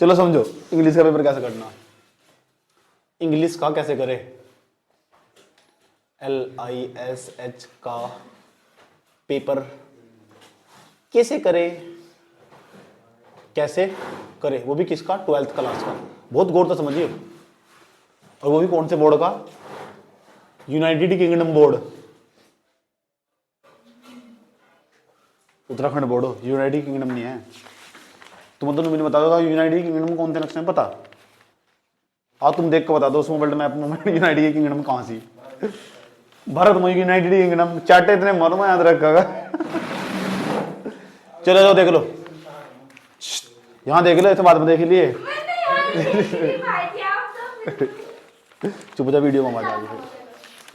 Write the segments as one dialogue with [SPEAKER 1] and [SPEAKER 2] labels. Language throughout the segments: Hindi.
[SPEAKER 1] चलो समझो इंग्लिश का पेपर कैसे करना। इंग्लिश का कैसे करे, LISH का पेपर कैसे करे, कैसे करे, वो भी किसका, 12th क्लास का। बहुत गौर से समझिए, और वो भी कौन से बोर्ड का, United kingdom board, Uttarakhand board, United kingdom नहीं है। तुम तो मुझे बता दो यूनाइटेड किंगडम में कौन से नक्शे में पता, हाँ तुम देख के बता दो उस वर्ल्ड मैप में यूनाइटेड किंगडम कहाँ सी, भारत में यूनाइटेड किंगडम चार्टे इतने मरवा याद रखा। चलो जाओ देख लो, यहाँ देख लो, इस बाद में देख लिए। चुप जा, वीडियो में मजा आ गई।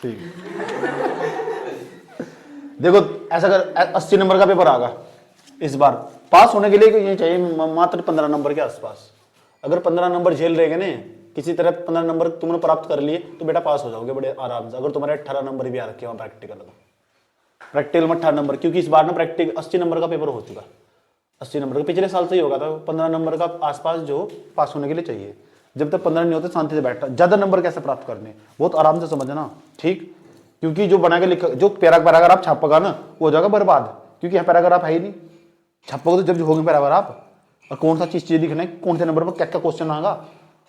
[SPEAKER 1] ठीक देखो ऐसा कर, 80 नंबर का पेपर आगा इस बार, पास होने के लिए ये चाहिए मात्र 15 नंबर के आसपास। अगर 15 नंबर झेल रहे ना किसी तरह, 15 नंबर तुमने प्राप्त कर लिए तो बेटा पास हो जाओगे बड़े आराम से। अगर तुम्हारे 18 नंबर भी आ रखे वहां प्रैक्टिकल में, प्रैक्टिकल में 18 नंबर, क्योंकि इस बार ना प्रैक्टिकल 80 नंबर का पेपर हो चुका, 80 नंबर का पिछले साल से ही होगा था। 15 नंबर का आसपास जो पास होने के लिए चाहिए। जब तक 15 नहीं होते शांति से बैठना। ज्यादा नंबर कैसे प्राप्त करने, बहुत आराम से समझना, ठीक। क्योंकि जो बना के लिखा, जो पैराग्राफ छापेगा ना वो हो जाएगा बर्बाद, क्योंकि यहाँ पैराग्राफ है ही नहीं। छापोगे तो जब होंगे पैराग्राफ, और कौन सा चीज लिखना है, कौन से नंबर पर क्या क्या क्वेश्चन आएगा,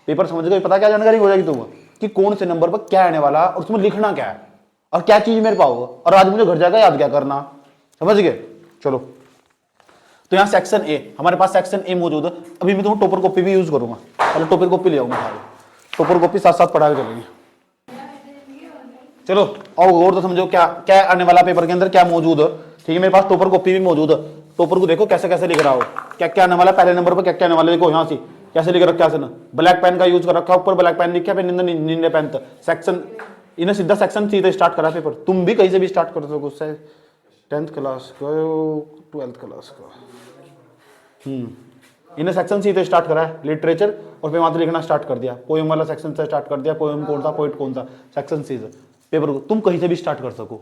[SPEAKER 1] पेपर समझ गए, पता क्या जानकारी हो जाएगी तुम्हें कि कौन से नंबर पर क्या आने वाला और उसमें लिखना क्या है और क्या चीज मेरे पाओगे, और आज मुझे घर जाकर याद क्या करना, समझ गए। चलो तो यहाँ सेक्शन ए, हमारे पास सेक्शन ए मौजूद है। अभी मैं तुम्हें टॉपर कॉपी भी यूज करूंगा, पहले टॉपर कॉपी ले आऊंगा, टॉपर कॉपी साथ साथ पढ़ा के चलेंगे। चलो और गौर तो समझो क्या क्या आने वाला पेपर के अंदर क्या मौजूद है, ठीक है। मेरे पास टॉपर कॉपी भी मौजूद है। टॉपर को देखो कैसे कैसे लिख रहा हो, क्या क्या आने वाला, पहले नंबर पर क्या क्या आने वाला, देखो यहाँ से कैसे लिख रखा है। ब्लैक पेन का यूज कर रखा है, ऊपर ब्लैक पेन लिखा है, नीले पेन सेक्शन, इन्हें सीधा सेक्शन सीधे स्टार्ट करा पेपर। तुम भी कहीं से भी स्टार्ट कर सको, 10th क्लास का 12th क्लास का, इन्हें सेक्शन सीधे स्टार्ट करा है, लिटरेचर, और फिर वहां लिखना स्टार्ट कर दिया, पोएम वाला सेक्शन से स्टार्ट कर दिया, पोएम कौन सा, पोइट कौन सा, सेक्शन सीधे पेपर को तुम कहीं से भी स्टार्ट कर सको,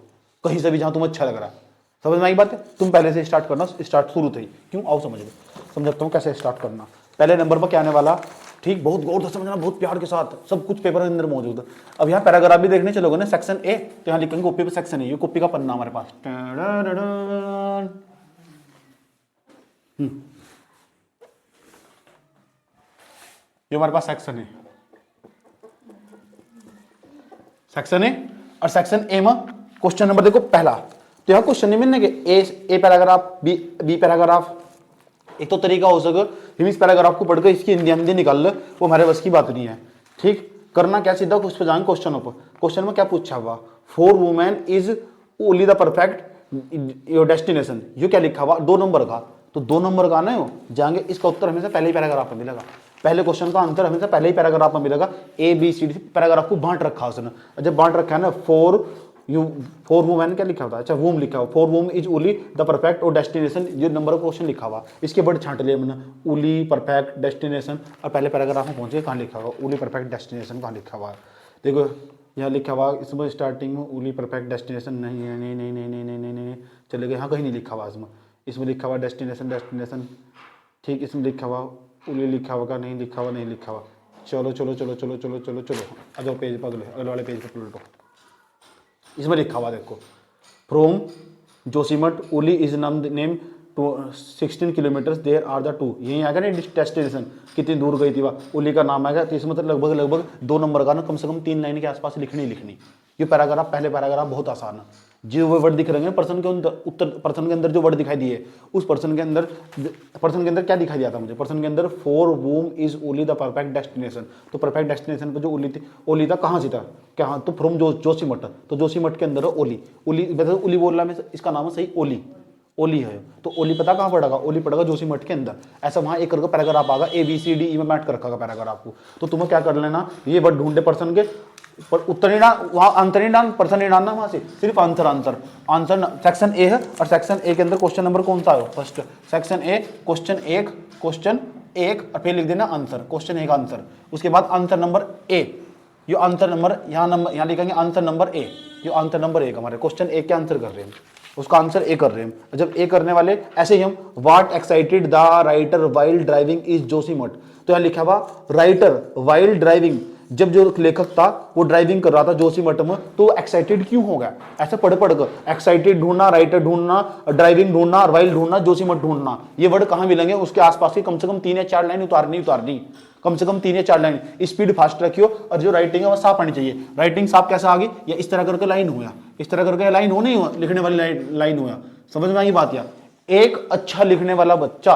[SPEAKER 1] कहीं से भी जहां तुम्हें अच्छा लग रहा है। समझ में आई बात है, तुम पहले से स्टार्ट करना, स्टार्ट शुरू थे क्यों, आओ समझ लो, समझाता हूँ कैसे स्टार्ट करना। पहले नंबर पर क्या आने वाला, ठीक, बहुत गौर से समझना, बहुत प्यार के साथ, सब कुछ पेपर के अंदर मौजूद है। अब यहाँ पैराग्राफ भी देखने चलोगे ना, सेक्शन ए, तो यहाँ लिखेंगे कॉपी पे सेक्शन ए, ये कॉपी का पन्ना हमारे पास, ये हमारे पास सेक्शन है, सेक्शन ए। और सेक्शन ए में क्वेश्चन नंबर देखो पहला, तो यहाँ क्वेश्चन नहीं मिलने के ए पैराग्राफ, बी पैराग्राफ। एक तो तरीका हो सके इस पैराग्राफ को पढ़कर इसकी हिंदी निकाल ले, वो हमारे बस की बात नहीं है, ठीक। करना क्या, सीधा उस पर जाएंगे क्वेश्चन पर। क्वेश्चन में क्या पूछा हुआ, for women is only the perfect your destination, ये क्या लिखा हुआ, 2 नंबर का, तो 2 नंबर का ना जाएंगे, इसका उत्तर हमेशा पहले ही पैराग्राफ में मिलेगा, पहले क्वेश्चन का आंसर हमेशा पहले ही पैराग्राफ में मिलेगा। ABCD पैराग्राफ को बांट रखा उसने, जब बांट रखा है ना, फॉर वुमेन क्या लिखा होता है, अच्छा वूम लिखा हुआ, for whom is only the perfect और डेस्टिनेशन, ये नंबर क्वेश्चन लिखा हुआ, इसके वर्ड छांट लिए मैंने, ओनली परफेक्ट डेस्टिनेशन, और पहले पैराग्राफ में पहुंचे कहाँ लिखा हुआ, ओनली परफेक्ट डेस्टिनेशन कहाँ लिखा हुआ है, देखो यहाँ लिखा हुआ, इसमें स्टार्टिंग में ओनली परफेक्ट डेस्टिनेशन नहीं है, नहीं नहीं नहीं नहीं नहीं नहीं नहीं चले गए, यहाँ कहीं नहीं लिखा हुआ, इसमें लिखा हुआ डेस्टिनेशन डेस्टिनेशन, ठीक, इसमें लिखा हुआ ओनली लिखा होगा, नहीं लिखा हुआ, नहीं लिखा हुआ। चलो चलो चलो चलो चलो चलो चलो आ जाओ पेज पर, अगले वाले पेज पर पलटो, इसमें लिखा हुआ देखो, from Joshimath Auli is name to 16 kilometre there are the 2, यही आएगा ना डेस्टिनेशन, कितनी दूर गई थी वह, ओली का नाम आएगा, तो इसमें मतलब लगभग 2 नंबर का ना कम से कम 3 लाइन के आसपास लिखनी ही लिखनी। ये पैराग्राफ, पहले पैराग्राफ बहुत आसान है, जो वो वर्ड दिख रहे हैं पर्सन के अंदर, उत्तर पर्सन के अंदर जो वर्ड दिखाई दिए, उस पर्सन के अंदर क्या दिखाई दिया था मुझे, पर्सन के अंदर for whom is only the perfect destination, तो परफेक्ट डेस्टिनेशन पर जो ओली था कहाँ से था, क्या, हाँ तो फ्रॉम जोशीमठ, तो जोशीमठ के अंदर ओली, ओली बोल रहा है, इसका नाम है सही ओली है, तो ओली पता कहाँ पड़ेगा, ओली पड़ेगा जोशीमठ के अंदर, ऐसा वहाँ एक करके पैराग्राफ आएगा, ABCD में मैट कर रखा पैराग्राफ को, तो तुम्हें क्या कर लेना, ये वर्ड ढूंढे पर्सन के, पर उत्तर नहीं डाल, वहाँ आंसर नहीं डाल, पर्सन नहीं डालना, वहाँ से सिर्फ आंसर सेक्शन ए है, और सेक्शन ए के अंदर क्वेश्चन नंबर कौन सा है, फर्स्ट सेक्शन ए क्वेश्चन 1 और फिर लिख देना आंसर, क्वेश्चन 1 आंसर, उसके बाद आंसर नंबर ए, ये आंसर नंबर यहाँ लिखेंगे आंसर नंबर ए, ये आंसर नंबर 1 हमारे क्वेश्चन 1 के आंसर कर रहे हैं, उसका आंसर ए कर रहे हैं। जब ए करने वाले ऐसे ही हम what excited the writer while driving is Joshimath, तो यहाँ लिखा हुआ राइटर वाइल ड्राइविंग, जब जो लेखक था वो ड्राइविंग कर रहा था जोशीमठ में, तो एक्साइटेड क्यों हो गया? ऐसे पढ़ कर एक्साइटेड ढूंढना, राइटर ढूंढना, ड्राइविंग ढूंढना, वाइल ढूंढना, जोशीमठ ढूंढना, ये वर्ड कहाँ मिलेंगे? उसके आसपास की कम से कम 3 या 4 लाइन उतारनी, कम से कम 3 या 4 लाइन। स्पीड फास्ट रखियो और जो राइटिंग है वो साफ आनी चाहिए। राइटिंग साफ कैसे आ गई? या इस तरह करके लाइन हुआ, इस तरह करके लाइन हो नहीं हुआ, लिखने वाली लाइन हुआ। समझ में आई बात? या एक अच्छा लिखने वाला बच्चा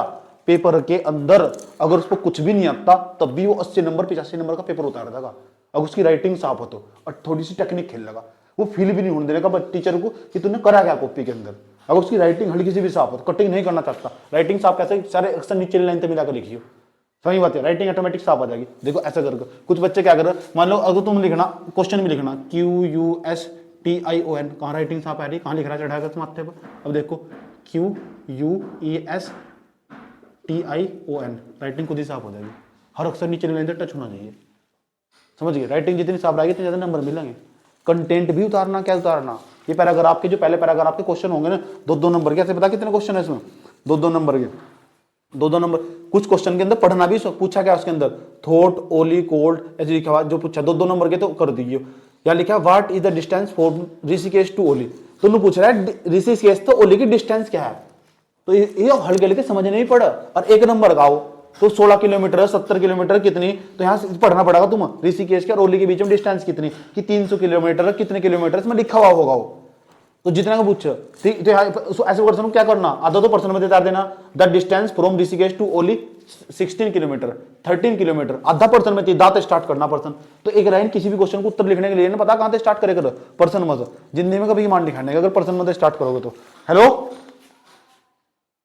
[SPEAKER 1] पेपर के अंदर अगर उसको कुछ भी नहीं आता तब भी वो 80 नंबर 85 नंबर का पेपर उतार देगा, अगर उसकी राइटिंग साफ हो तो, और थोड़ी सी टेक्निक खेल लगा, वो फील भी नहीं होने देगा टीचर को कि तूने करा क्या कॉपी के अंदर। अगर उसकी राइटिंग हल्की सी भी साफ हो तो, कटिंग नहीं करना चाहता, राइटिंग साफ कैसे? सारे अक्सर नीचे लाइन तक मिलाकर लिखियो, सही बात है, राइटिंग ऑटोमेटिक साफ आ जाएगी। देखो ऐसा करके कुछ बच्चे क्या कर रहे हैं, मान लो अगर तुम लिखना क्वेश्चन भी लिखना QUSTION, कहाँ राइटिंग साफ आ रही, कहाँ लिख रहा है चढ़ाकर माथे पर? अब देखो QUESTION, राइटिंग खुद ही साफ हो जाएगी, हर अक्षर नीचे लाइन तक टच होना चाहिए। समझ गए? राइटिंग जितनी साफ रहेगी इतने ज्यादा नंबर मिलेंगे। कंटेंट भी उतारना, क्या उतारना? ये पैराग्राफ के जो पहले पैराग्राफ के क्वेश्चन होंगे ना, 2-2 नंबर के, ऐसे पता कितने क्वेश्चन है इसमें? 2-2 नंबर के, 2-2 नंबर। कुछ क्वेश्चन के अंदर पढ़ना भी पूछा क्या उसके अंदर, थॉट ओली कोल्ड ऐसे लिखा हुआ, जो पूछा 2-2 नंबर के तो कर दीजिए। या लिखा what is the distance from Rishikesh to Auli, तो उन्होंने पूछ रहा है ऋषिकेश तो ओली की डिस्टेंस क्या है, तो ये हल्के हल्के समझ नहीं पड़ा। और 1 नंबर का हो तो 16 किलोमीटर 70 किलोमीटर कितनी, तो यहाँ पढ़ना पड़ेगा तुम ऋषिकेश के और ओली के बीच में डिस्टेंस कितनी, कि 300 किलोमीटर कितने किलोमीटर इसमें लिखा हुआ होगा वो, तो जितना का पूछ ठीक। तो ऐसे पर्सन क्या करना, आधा तो पर्सन में बता देना the distance from Rishikesh to Auli 16 kilometre 13 kilometre, आधा पर्सन में दांत स्टार्ट करना पर्सन। तो एक लाइन किसी भी क्वेश्चन को उत्तर लिखने के लिए ना पता कहां से स्टार्ट करेगा, पर्सन में। जिंदगी में कभी मान दिखाने का अगर पर्सन में स्टार्ट करोगे तो। हेलो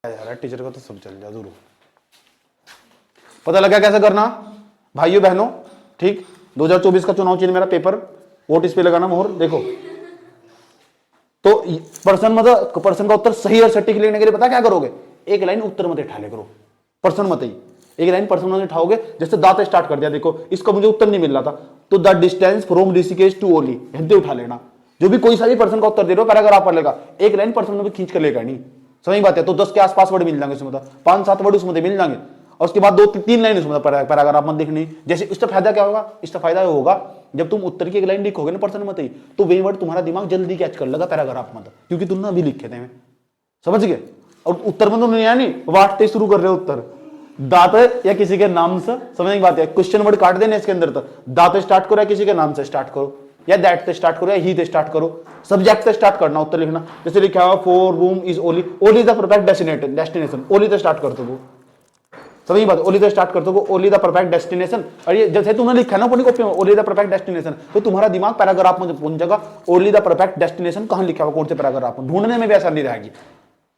[SPEAKER 1] यार, टीचर का तो सब चल जाए जरूर। पता लगा कैसे करना भाइयों बहनों? ठीक, 2024 का चुनाव चिन्ह मेरा पेपर, वोट इस पे लगाना मोहर। देखो तो पर्सन का उत्तर सही और सटीक लिखने के लिए पता क्या करोगे, एक लाइन उत्तर मत ठाले करो, पर्सन मत ही एक लाइन पर्सन मत उठाओगे। जैसे दांत स्टार्ट कर दिया, देखो इसका मुझे उत्तर नहीं मिल रहा था, तो the distance from Rishikesh to Auli Hindi उठा लेना। जो भी कोई सा भी पर्सन का उत्तर दे रहे हो पैराग्राफ पर लेगा, एक लाइन पर्सन में खींच कर लेगा नहीं, सही बात है। तो 10 के आसपास वर्ड मिल जाएंगे उसमें, 5-7 वर्ड उसमें मिल जाएंगे, और उसके बाद 2-3 लाइन उसमें पैराग्राफ मत लिखनी। जैसे इसका फायदा क्या होगा, इसका फायदा होगा जब तुम उत्तर की एक लाइन लिखोगे ना पर्सन मत ही, तो वे वर्ड तुम्हारा दिमाग जल्दी कैच कर लेगा पैराग्राफ मत, क्योंकि तुमने अभी लिखे थे। समझ गए? और उत्तर में तो नहीं आया, नहीं वाटते शुरू कर रहे हो उत्तर, दांत या किसी के नाम से, समझने की बात है। क्वेश्चन वर्ड काट देने इसके अंदर, तो दांत स्टार्ट करो या किसी के नाम से स्टार्ट करो, या दैट से स्टार्ट करो या ही से स्टार्ट करो, सब्जेक्ट से स्टार्ट करना उत्तर लिखना। जैसे लिखा हुआ for room is Auli, Auli is the perfect destination, Auli से स्टार्ट कर दो, सही बात, ओली से स्टार्ट कर दो, ओली द परफेक्ट डेस्टिनेशन। और ये जैसे तुमने लिखा ना अपनी कॉपी में ओली द परफेक्ट डेस्टिनेशन, तो तुम्हारा दिमाग पैराग्राफ में पहुंच जाएगा, ओली द परफेक्ट डेस्टिनेशन कहां लिखा हुआ, कौन से पैराग्राफ में, ढूंढने में भी आसानी रहेगी,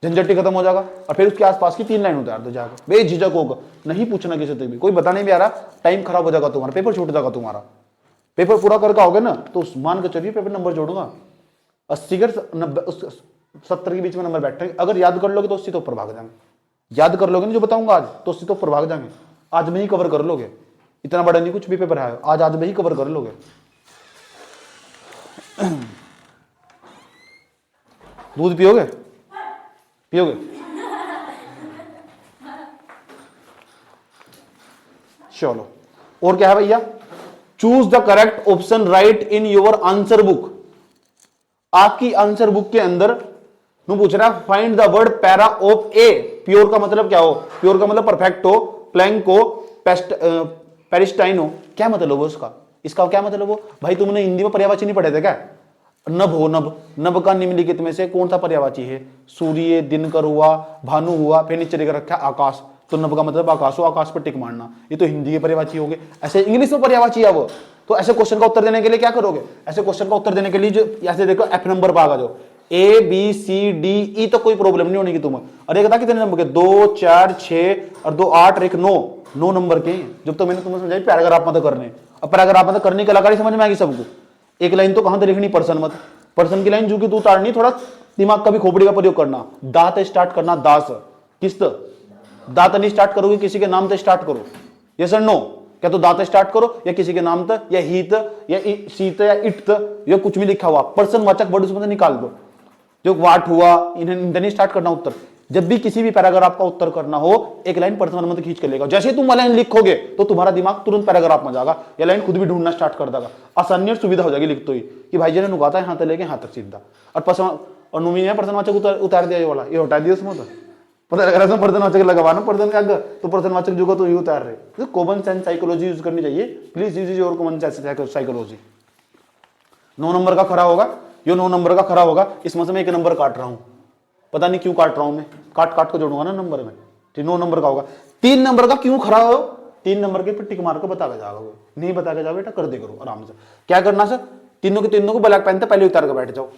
[SPEAKER 1] झंझट खत्म हो जाएगा। और फिर उसके आसपास की 3 लाइन उतार दो जाकर, बेझिझक होगा, नहीं पूछना किसी से भी, कोई बताने भी आ रहा, टाइम खराब हो जाएगा तुम्हारा, पेपर छूट जाएगा तुम्हारा। पेपर पूरा करके आओगे ना तो मान के चलिए पेपर नंबर जोड़ूंगा 80 के 70 के बीच में नंबर बैठेंगे। अगर याद कर लोगे तो 80 तो ऊपर भाग जाएंगे, याद कर लोगे ना जो बताऊंगा आज तो 80 तो ऊपर भाग जाएंगे, आज में ही कवर कर लोगे, इतना बड़ा नहीं कुछ भी पेपर है, आज में ही कवर कर लोगे। दूध पियोगे? पियोगे? चलो, और क्या है भैया, choose the correct option right in your answer book. आपकी आंसर बुक के अंदर नु पूछ रहा है find the word para of A. Pure का मतलब क्या हो, प्योर का मतलब परफेक्ट हो, प्लैंक हो, पेरिस्टाइन हो, क्या मतलब हो उसका, इसका क्या मतलब हो भाई? तुमने हिंदी में पर्यायवाची नहीं पढ़े थे क्या? नभ हो, नभ, नभ का निम्नलिखित में से कौन सा पर्यायवाची है? सूर्य, दिनकर हुआ, भानु हुआ, फिर नीचे लिख रखा आकाश, तो नभ का मतलब आकाश हो, आकाश पर टिक मारना, ये तो हिंदी के पर्यायवाची हो गए। ऐसे इंग्लिश में पर्यायवाची है वो, तो ऐसे क्वेश्चन का उत्तर देने के लिए क्या करोगे, ऐसे क्वेश्चन का उत्तर देने के लिए जो ऐसे देखो एफ नंबर भागा जो A B C D E, तो कोई प्रॉब्लम नहीं होने की तुम्हें। और एक था कितने नंबर के, 2 4 6 और 2 8 और 1 9 नंबर के, जब तो मैंने तुम्हें समझाई पैराग्राफ मत करने। अब पैराग्राफ मत करने की कलाकारी समझ में आएगी सबको। एक लाइन तो कहां से लिखनी, पर्सन मत, पर्सन की लाइन जो कि तू उतारनी, थोड़ा दिमाग का भी खोपड़ी का प्रयोग करना। दांत स्टार्ट करना, दास किस्त, दांत नहीं स्टार्ट करोगे किसी के नाम से स्टार्ट करो, यस और नो, क्या तो दांत स्टार्ट करो या किसी के नाम तक, या हीत या शीत या इट या कुछ भी लिखा हुआ पर्सन वाचक वर्ड उसमें से निकाल दो। जो वाट हुआ, इन्हें नहीं स्टार्ट करना उत्तर। जब भी किसी भी पैराग्राफ का उत्तर करना हो, एक लाइन पर्सन वन में खींच के लेगा। जैसे तुम लाइन लिखोगे तो तुम्हारा दिमाग तुरंत पैराग्राफ में जाएगा, ये लाइन खुद भी ढूंढना स्टार्ट कर देगा। आसानी और सुविधा हो जाएगी लिखते ही कि भाई जी ने नुकाता है यहाँ तक लेके यहाँ तक सीधा। और पर्सन है पर्सनवाचक उतार दिया, ये वाला ये हटा दिया उसमें। तो पता लग रहा है पर्सनवाचक लगवाना पर्सन का अगर, तो पर्सनवाचक जो को तो ये उतार रहे। तो कॉमन सेंस साइकोलॉजी यूज करनी चाहिए, please use your common sense psychology. 9 number का खरा होगा, ये 9 नंबर का खरा होगा। इसमें से मैं 1 नंबर काट रहा हूं, पता नहीं क्यों काट रहा हूं मैं, काट काट को जोड़ूंगा ना नंबर में। ठीक, 9 नंबर का होगा। 3 नंबर का क्यों खरा हो, 3 नंबर के फिर टिक मार को बता के जाओगे, नहीं बता के जाओ बेटा कर दे करो आराम से। क्या करना सर, तीनों के तीनों को ब्लैक पेन से पहले उतार के बैठ जाओ,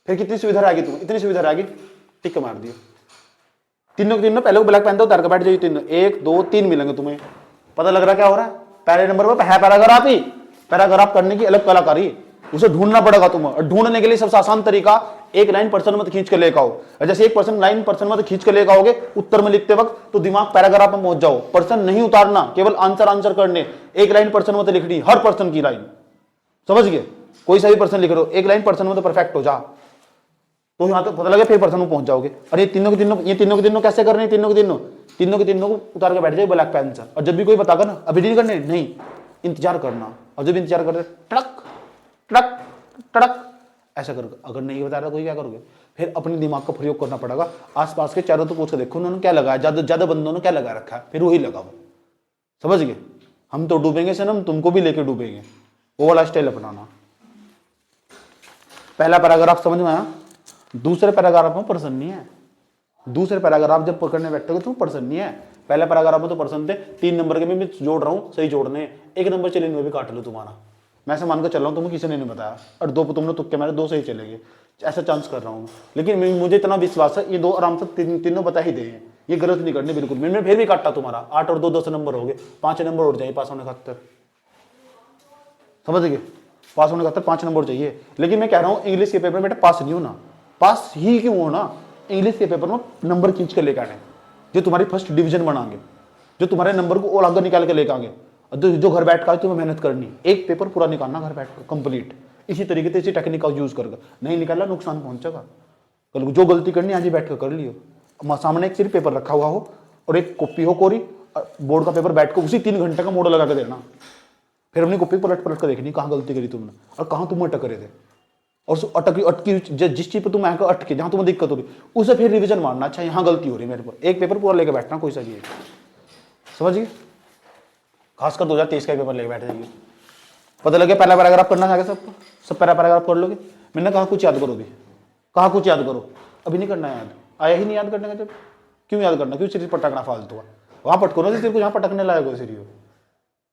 [SPEAKER 1] फिर कितनी सुविधा रहेगी तुम्हें, इतनी सुविधा रहेगी, टिक मार दियो। तीनों के तीनों पहले ब्लैक पेन से उतार के बैठ जाइए। तीनों 1 2 3 मिलेंगे तुम्हें। पता लग रहा क्या हो रहा है, पहले नंबर पर है पैराग्राफ ही, पैराग्राफ करने की अलग कलाकारी, उसे ढूंढना पड़ेगा तुम्हें। और ढूंढने के लिए सबसे आसान तरीका, एक लाइन पर्सन मत खींच के लेकर आओ। जैसे एक लाइन पर्सन मत खींच के लेकर आओगे उत्तर में लिखते वक्त, तो दिमाग पैराग्राफ में पहुंच जाओ। पर्सन नहीं उतारना, केवल आंसर करने। एक लाइन पर्सन मत लिखनी, हर पर्सन की लाइन, समझ गए। कोई सा भी पर्सन लिख रहे हो, एक लाइन पर्सन में तो परफेक्ट हो जा, तो यहां तक पता लगे फिर पर्सन में पहुंच जाओगे। और ये तीनों के तीनों कैसे करने, तीनों के तीनों को उतार के बैठ जाए ब्लैक पेन से। और जब भी कोई बतागा ना, अभी नहीं करने, नहीं, इंतजार करना। और जब इंतजार कर रहे, टड़क टड़क टड़क ऐसा कर। अगर नहीं बता रहा कोई, क्या करोगे, फिर अपने दिमाग का प्रयोग करना पड़ेगा। आसपास के चारों तो पूछ के देखो उन्होंने क्या लगाया, ज्यादा बंदों ने क्या लगा रखा है, फिर वही लगाओ, समझ गए। हम तो डूबेंगे सनम, तुमको भी लेके डूबेंगे, वो वाला स्टाइल अपनाना। पहला पैराग्राफ समझ में आया। दूसरे पैराग्राफ में पर्सन नहीं है। दूसरे पैराग्राफ जब पकड़ने बैठोगे तो पर्सन नहीं है। पहले पैराग्राफ में तो पर्सन थे। 3 नंबर के भी मैं जोड़ रहा हूं, सही जोड़ने। 1 नंबर चले में भी काट लो तुम्हारा, मैं ऐसे मान कर चल रहा हूं, तुम्हें किसी ने नहीं बताया। और 2 तुमने तुक्के मारे, 2 सही चलेंगे, ऐसा चांस कर रहा हूं। लेकिन मुझे इतना विश्वास है, ये 2 आराम से तीनों बता ही देंगे, ये गलत नहीं करनी बिल्कुल। मैंने फिर भी काटा तुम्हारा, 8 और 2 10 नंबर हो गए, 5 नंबर उड़ जाए पास होने खातर, समझ गए। पास होने खातर 5 नंबर चाहिए। लेकिन मैं कह रहा हूं इंग्लिश के पेपर में बेटा पास नहीं होना, पास ही क्यों होना, इंग्लिश के पेपर में नंबर खींच के लेकर आए, जो तुम्हारी फर्स्ट डिवीजन बनाएंगे, जो तुम्हारे नंबर को और आगे निकाल के लेकर आएंगे। जो घर बैठ कर तुम्हें मेहनत करनी, एक पेपर पूरा निकालना घर बैठ कर कंप्लीट। इसी तरीके से इसी टेक्निक का यूज करके, नहीं निकाला नुकसान पहुंचेगा। कल जो गलती करनी आज ही बैठ कर कर लियो। सामने एक सिर्फ पेपर रखा हुआ हो और एक कॉपी हो कोरी, बोर्ड का पेपर बैठ कर उसी 3 घंटे का मॉडल लगा के देना। फिर अपनी कॉपी पलट पलट कर देखनी कहाँ गलती करी तुमने और कहाँ तुम अटक रहे थे। और अटकी जिस चीज पर तुम अटके, जहां तुम्हें दिक्कत हो रही, उसे फिर रिवीजन मारना। अच्छा यहाँ गलती हो रही है मेरे पर, एक पेपर पूरा लेकर बैठना, कोई सा भी, समझिए। खासकर 2023 का पेपर लेके बैठ जाइए। पता लगे पहला पैराग्राफ करना चाहे सबको, सब पैराग्राफ कर लोगे। मैंने कहा कुछ याद करोगे, कहा कुछ याद करो, अभी नहीं करना याद, आया ही नहीं याद करने का। जब क्यों याद करना, क्यों सिर्फ पटकना फालतू है, वहां पटको ना सिर्फ यहाँ पटकने लायक हो सिर्फ।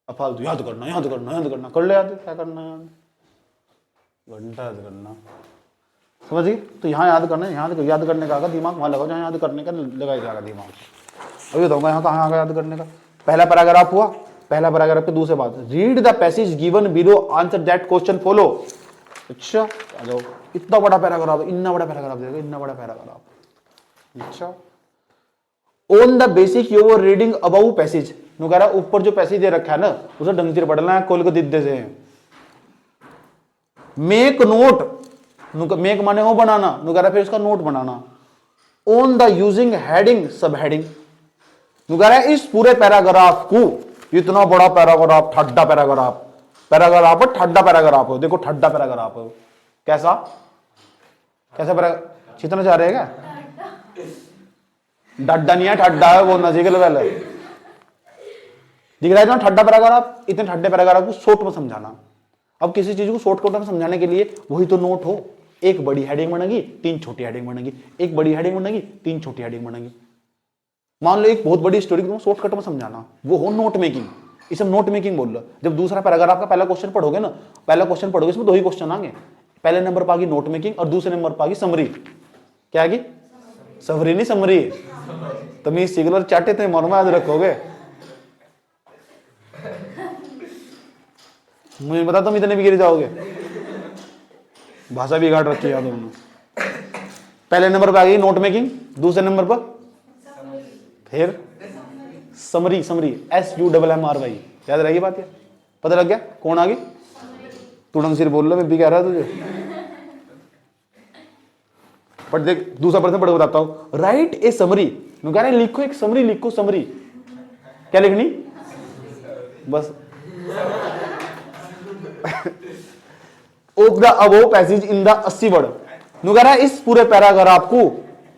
[SPEAKER 1] अब फालतू याद करना याद करना याद करना, कर ले याद, क्या करना याद, घंटा याद करना, समझिए। तो यहाँ याद करना, यहाँ याद करने का दिमाग वहां लगाओ जहाँ याद करने का लगाया जाएगा दिमाग। अभी बताऊंगा यहाँ कहाँ याद करने का। पहला पैराग्राफ हुआ, पहला पैराग्राफ के दूसरे बात, read the passage given below, answer that question follow. अच्छा आ जाओ, इतना बड़ा पैराग्राफ, इतना बड़ा पैराग्राफ देगा, इतना बड़ा पैराग्राफ। अच्छा, on the basic your reading about passage, नु कह रहा ऊपर जो पैसेज दे रखा है ना उसे ढंग से पढ़ना है, खोल के दिद्दे से। मेक नोट, मेक माने हो बनाना, नु कह रहा फिर इसका note banana. On the using heading sub heading, नु कह रहा है इस पूरे पैराग्राफ को, इतना बड़ा पैराग्राफ, ठड्डा पैराग्राफ, पैराग्राफ है ठड्डा पैराग्राफ हो, देखो ठड्डा पैराग्राफ हो, कैसा कैसा पैराग्राफ, छितना चाह रहे हैं क्या, डड्डा नहीं है ठड्डा है, बोलना चाहिए पहले। दिख रहा है ना ठड्डा पैराग्राफ, इतने ठड्डे पैराग्राफ को शॉर्ट में समझाना। अब किसी चीज को शॉर्टकट में समझाने के लिए वही तो नोट हो, एक बड़ी हेडिंग बनेगी 3 छोटी हेडिंग बनेगी, एक बड़ी हेडिंग बनेगी 3 छोटी हेडिंग बनेगी। मान लो एक बहुत बड़ी स्टोरी को शॉर्टकट में समझाना, वो हो नोट मेकिंग, इसे नोट मेकिंग बोल लो। जब दूसरा पैराग्राफ का पहला क्वेश्चन पढ़ोगे ना, पहला क्वेश्चन पढ़ोगे इसमें 2 ही क्वेश्चन आएंगे, पहले नंबर पर आगी नोट मेकिंग और दूसरे नंबर पर आगी समरी। क्या आगी, समरी नहीं समरी, तुम इस सिग्नल चाटे थे मन में याद रखोगे, मुझे बता तुम इतने भी गिर जाओगे, भाषा बिगाड़ रखी है तुमने। पहले नंबर पर आ गई नोट मेकिंग, दूसरे नंबर पर फिर समरी, समरी SUMMRY, याद रहेगी बात, ये पता लग गया कौन आ गई। तू ढंग से बोल लो, मैं भी कह रहा तुझे। बट देख दूसरा प्रश्न पढ़ के बताता हूं। राइट ए समरी, कह रहे लिखो एक समरी, लिखो समरी। क्या लिखनी? बस of the above passage in the 80 word. कह रहा है इस पूरे पैराग्राफ को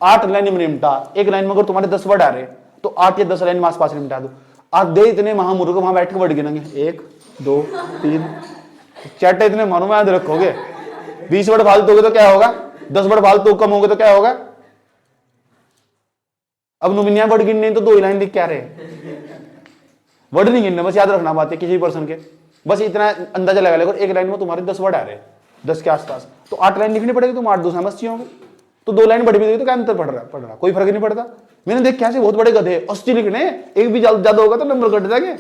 [SPEAKER 1] 8 लाइन में निपटा। एक लाइन में अगर तुम्हारे 10 वर्ड आ रहे तो 8 या 10 लाइन में आसपास निपटा दो। आप दे इतने महामूर्ख वहां बैठ के वर्ड गिनेंगे, 1 2 3 चार्ट इतने मानो में याद रखोगे। 20 वर्ड फालतू होगे तो क्या होगा? 10 वर्ड फालतू कम होंगे तो क्या होगा? अब नुमिनिया वर्ड गिनने तो 2 लाइन लिख क्या रहे, वर्ड नहीं गिनने, बस याद रखना बात है किसी पर्सन के। बस इतना अंदाजा लगा लेगा एक लाइन में तुम्हारे 10 वर्ड आ रहे 10 के आसपास, तो 8 लाइन लिखनी पड़ेगी। तुम 8 2 समझ होंगे तो 2 लाइन बढ़ भी देगी तो क्या अंतर पड़ रहा कोई फर्क नहीं पड़ता। मैंने देख कैसे बहुत बड़े गधे 80 लिखने, एक भी ज्यादा होगा तो नंबर कट जाएंगे,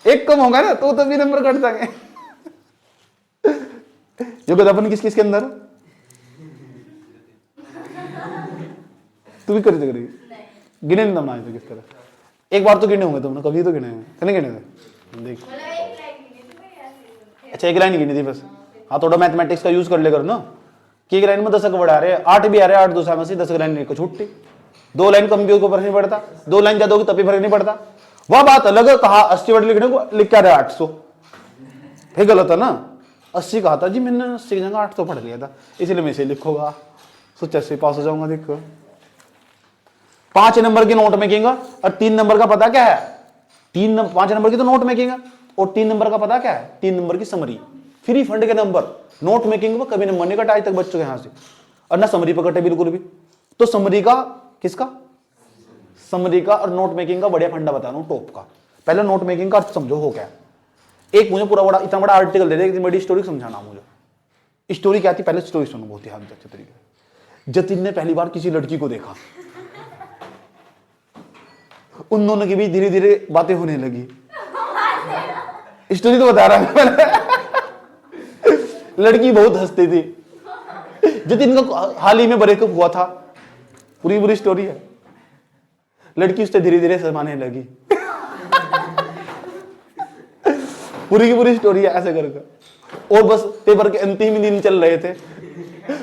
[SPEAKER 1] एक कम होगा ना तो भी नंबर कट जाएंगे। ये गधापन किस किस के अंदर? तू भी करी करेगी, गिने नहीं तुमने किस तरह। एक बार तो गिने होंगे तुमने, कभी तो गिने होंगे, गिने थे देख। अच्छा एक लाइन गिनी थी बस। हाँ थोड़ा मैथमेटिक्स का यूज कर ले ना कि एक लाइन में 10 वर्ड आ रहे, 8 भी आ रहे, 8 2 में से 10 लाइन को छूटती। 2 लाइन कम भी हो फर्क नहीं पड़ता, 2 लाइन ज्यादा होगी तभी फर्क नहीं पड़ता। वह बात अलग है, कहा 80 वर्ड लिखने को लिख क्या रहे 800, फिर गलत है ना। 80 कहा था जी मैंने, 80 की जगह 800 पढ़ लिया था, इसलिए मैं इसे लिखूंगा, सोचा से पास हो जाऊंगा। देखो 5 नंबर की नोट मेकिंग और 3 नंबर का पता क्या है? 5 नंबर की तो नोट मेकिंग और 3 नंबर का पता क्या है? 3 नंबर की समरी। फ्री फंड के नंबर नोट मेकिंग में कभी नंबर नहीं कटा आज तक बच्चों के यहां से, और ना समरी पर कटे बिल्कुल भी। तो समरी का किसका? समरी का और नोट मेकिंग का बढ़िया फंडा बता रहा हूं टॉप का। पहले नोट मेकिंग का समझो हो क्या। एक मुझे पूरा बड़ा इतना बड़ा आर्टिकल दे दे, इतनी बड़ी स्टोरी समझाना मुझे। स्टोरी क्या थी पहले स्टोरी सुनो बहुत ही अच्छे तरीके। जतिन ने पहली बार किसी लड़की को देखा, उन दोनों के बीच धीरे धीरे बातें होने लगी। स्टोरी तो बता रहा हूं। लड़की बहुत हंसती थी, जतिन का हाल ही में ब्रेकअप हुआ था, पूरी बुरी स्टोरी है। लड़की उससे धीरे धीरे शर्माने लगी। पूरी की पूरी स्टोरी है ऐसे करके। और बस पेपर के अंतिम दिन चल रहे थे,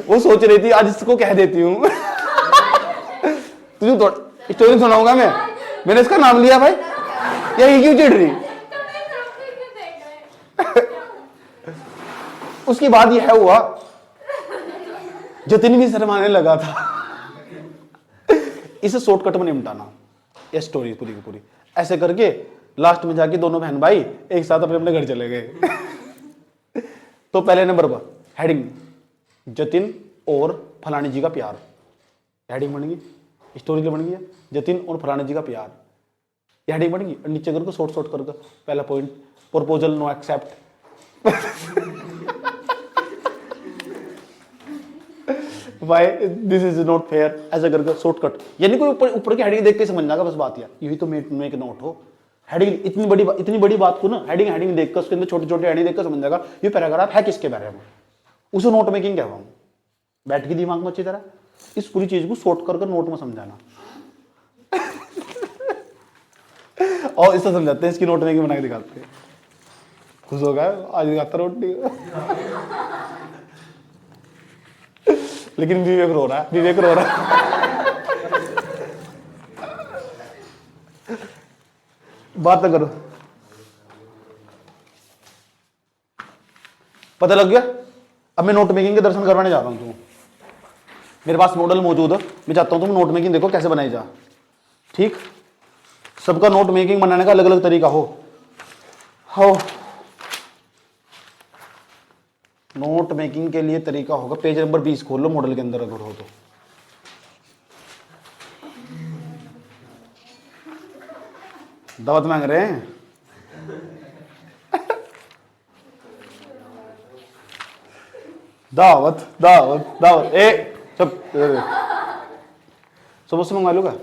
[SPEAKER 1] वो सोच रही थी आज इसको कह देती हूँ। तुझे तो स्टोरी सुनाऊंगा मैंने इसका नाम लिया भाई, यही क्यों चिढ़ रही? उसके बाद यह हुआ, जतिन भी शर्माने लगा था। इसे शॉर्टकट में निपटाना ये स्टोरी पूरी की पूरी ऐसे करके लास्ट में जाके दोनों बहन भाई एक साथ अपने अपने घर चले गए। तो पहले नंबर पर हेडिंग जतिन और फलानी जी का प्यार, हेडिंग बन गई, स्टोरी बन गई जतिन और फलानी जी का प्यार, ये हेडिंग बन गई। और नीचे करके शॉर्ट शॉर्ट करके पहला point proposal no accept. Why this is not fair ऐसा करके शॉर्टकट, यानी कोई ऊपर ऊपर की हेडिंग देख के समझ जाएगा बस बात। यार यही तो मेक नोट हो। हेडिंग इतनी बड़ी बात को ना हेडिंग देखकर उसके अंदर छोटे छोटे हेडिंग देखकर समझ जाएगा ये पैराग्राफ है किसके बारे में। उसे नोट मेकिंग क्या हूँ, बैठ के दिमाग में अच्छी तरह इस पूरी चीज को शॉर्ट कर नोट में समझाना। और इससे समझाते हैं, इसकी नोट मेकिंग बना के दिखाते हैं। खुश हो गया आज दिखाता रोटी। लेकिन विवेक रो रहा है। बात करो, पता लग गया। अब मैं नोट मेकिंग के दर्शन करवाने जा रहा हूं तुम। मेरे पास मॉडल मौजूद है, मैं चाहता हूं तुम नोट मेकिंग देखो कैसे बनाई जा। ठीक, सबका नोट मेकिंग बनाने का अलग अलग तरीका हो। नोट मेकिंग के लिए तरीका होगा, पेज नंबर 20 खोल लो मॉडल के अंदर अगर हो तो। दावत मांग रहे हैं। दावत दावत दावत सब सुबह से मंगा लूंगा।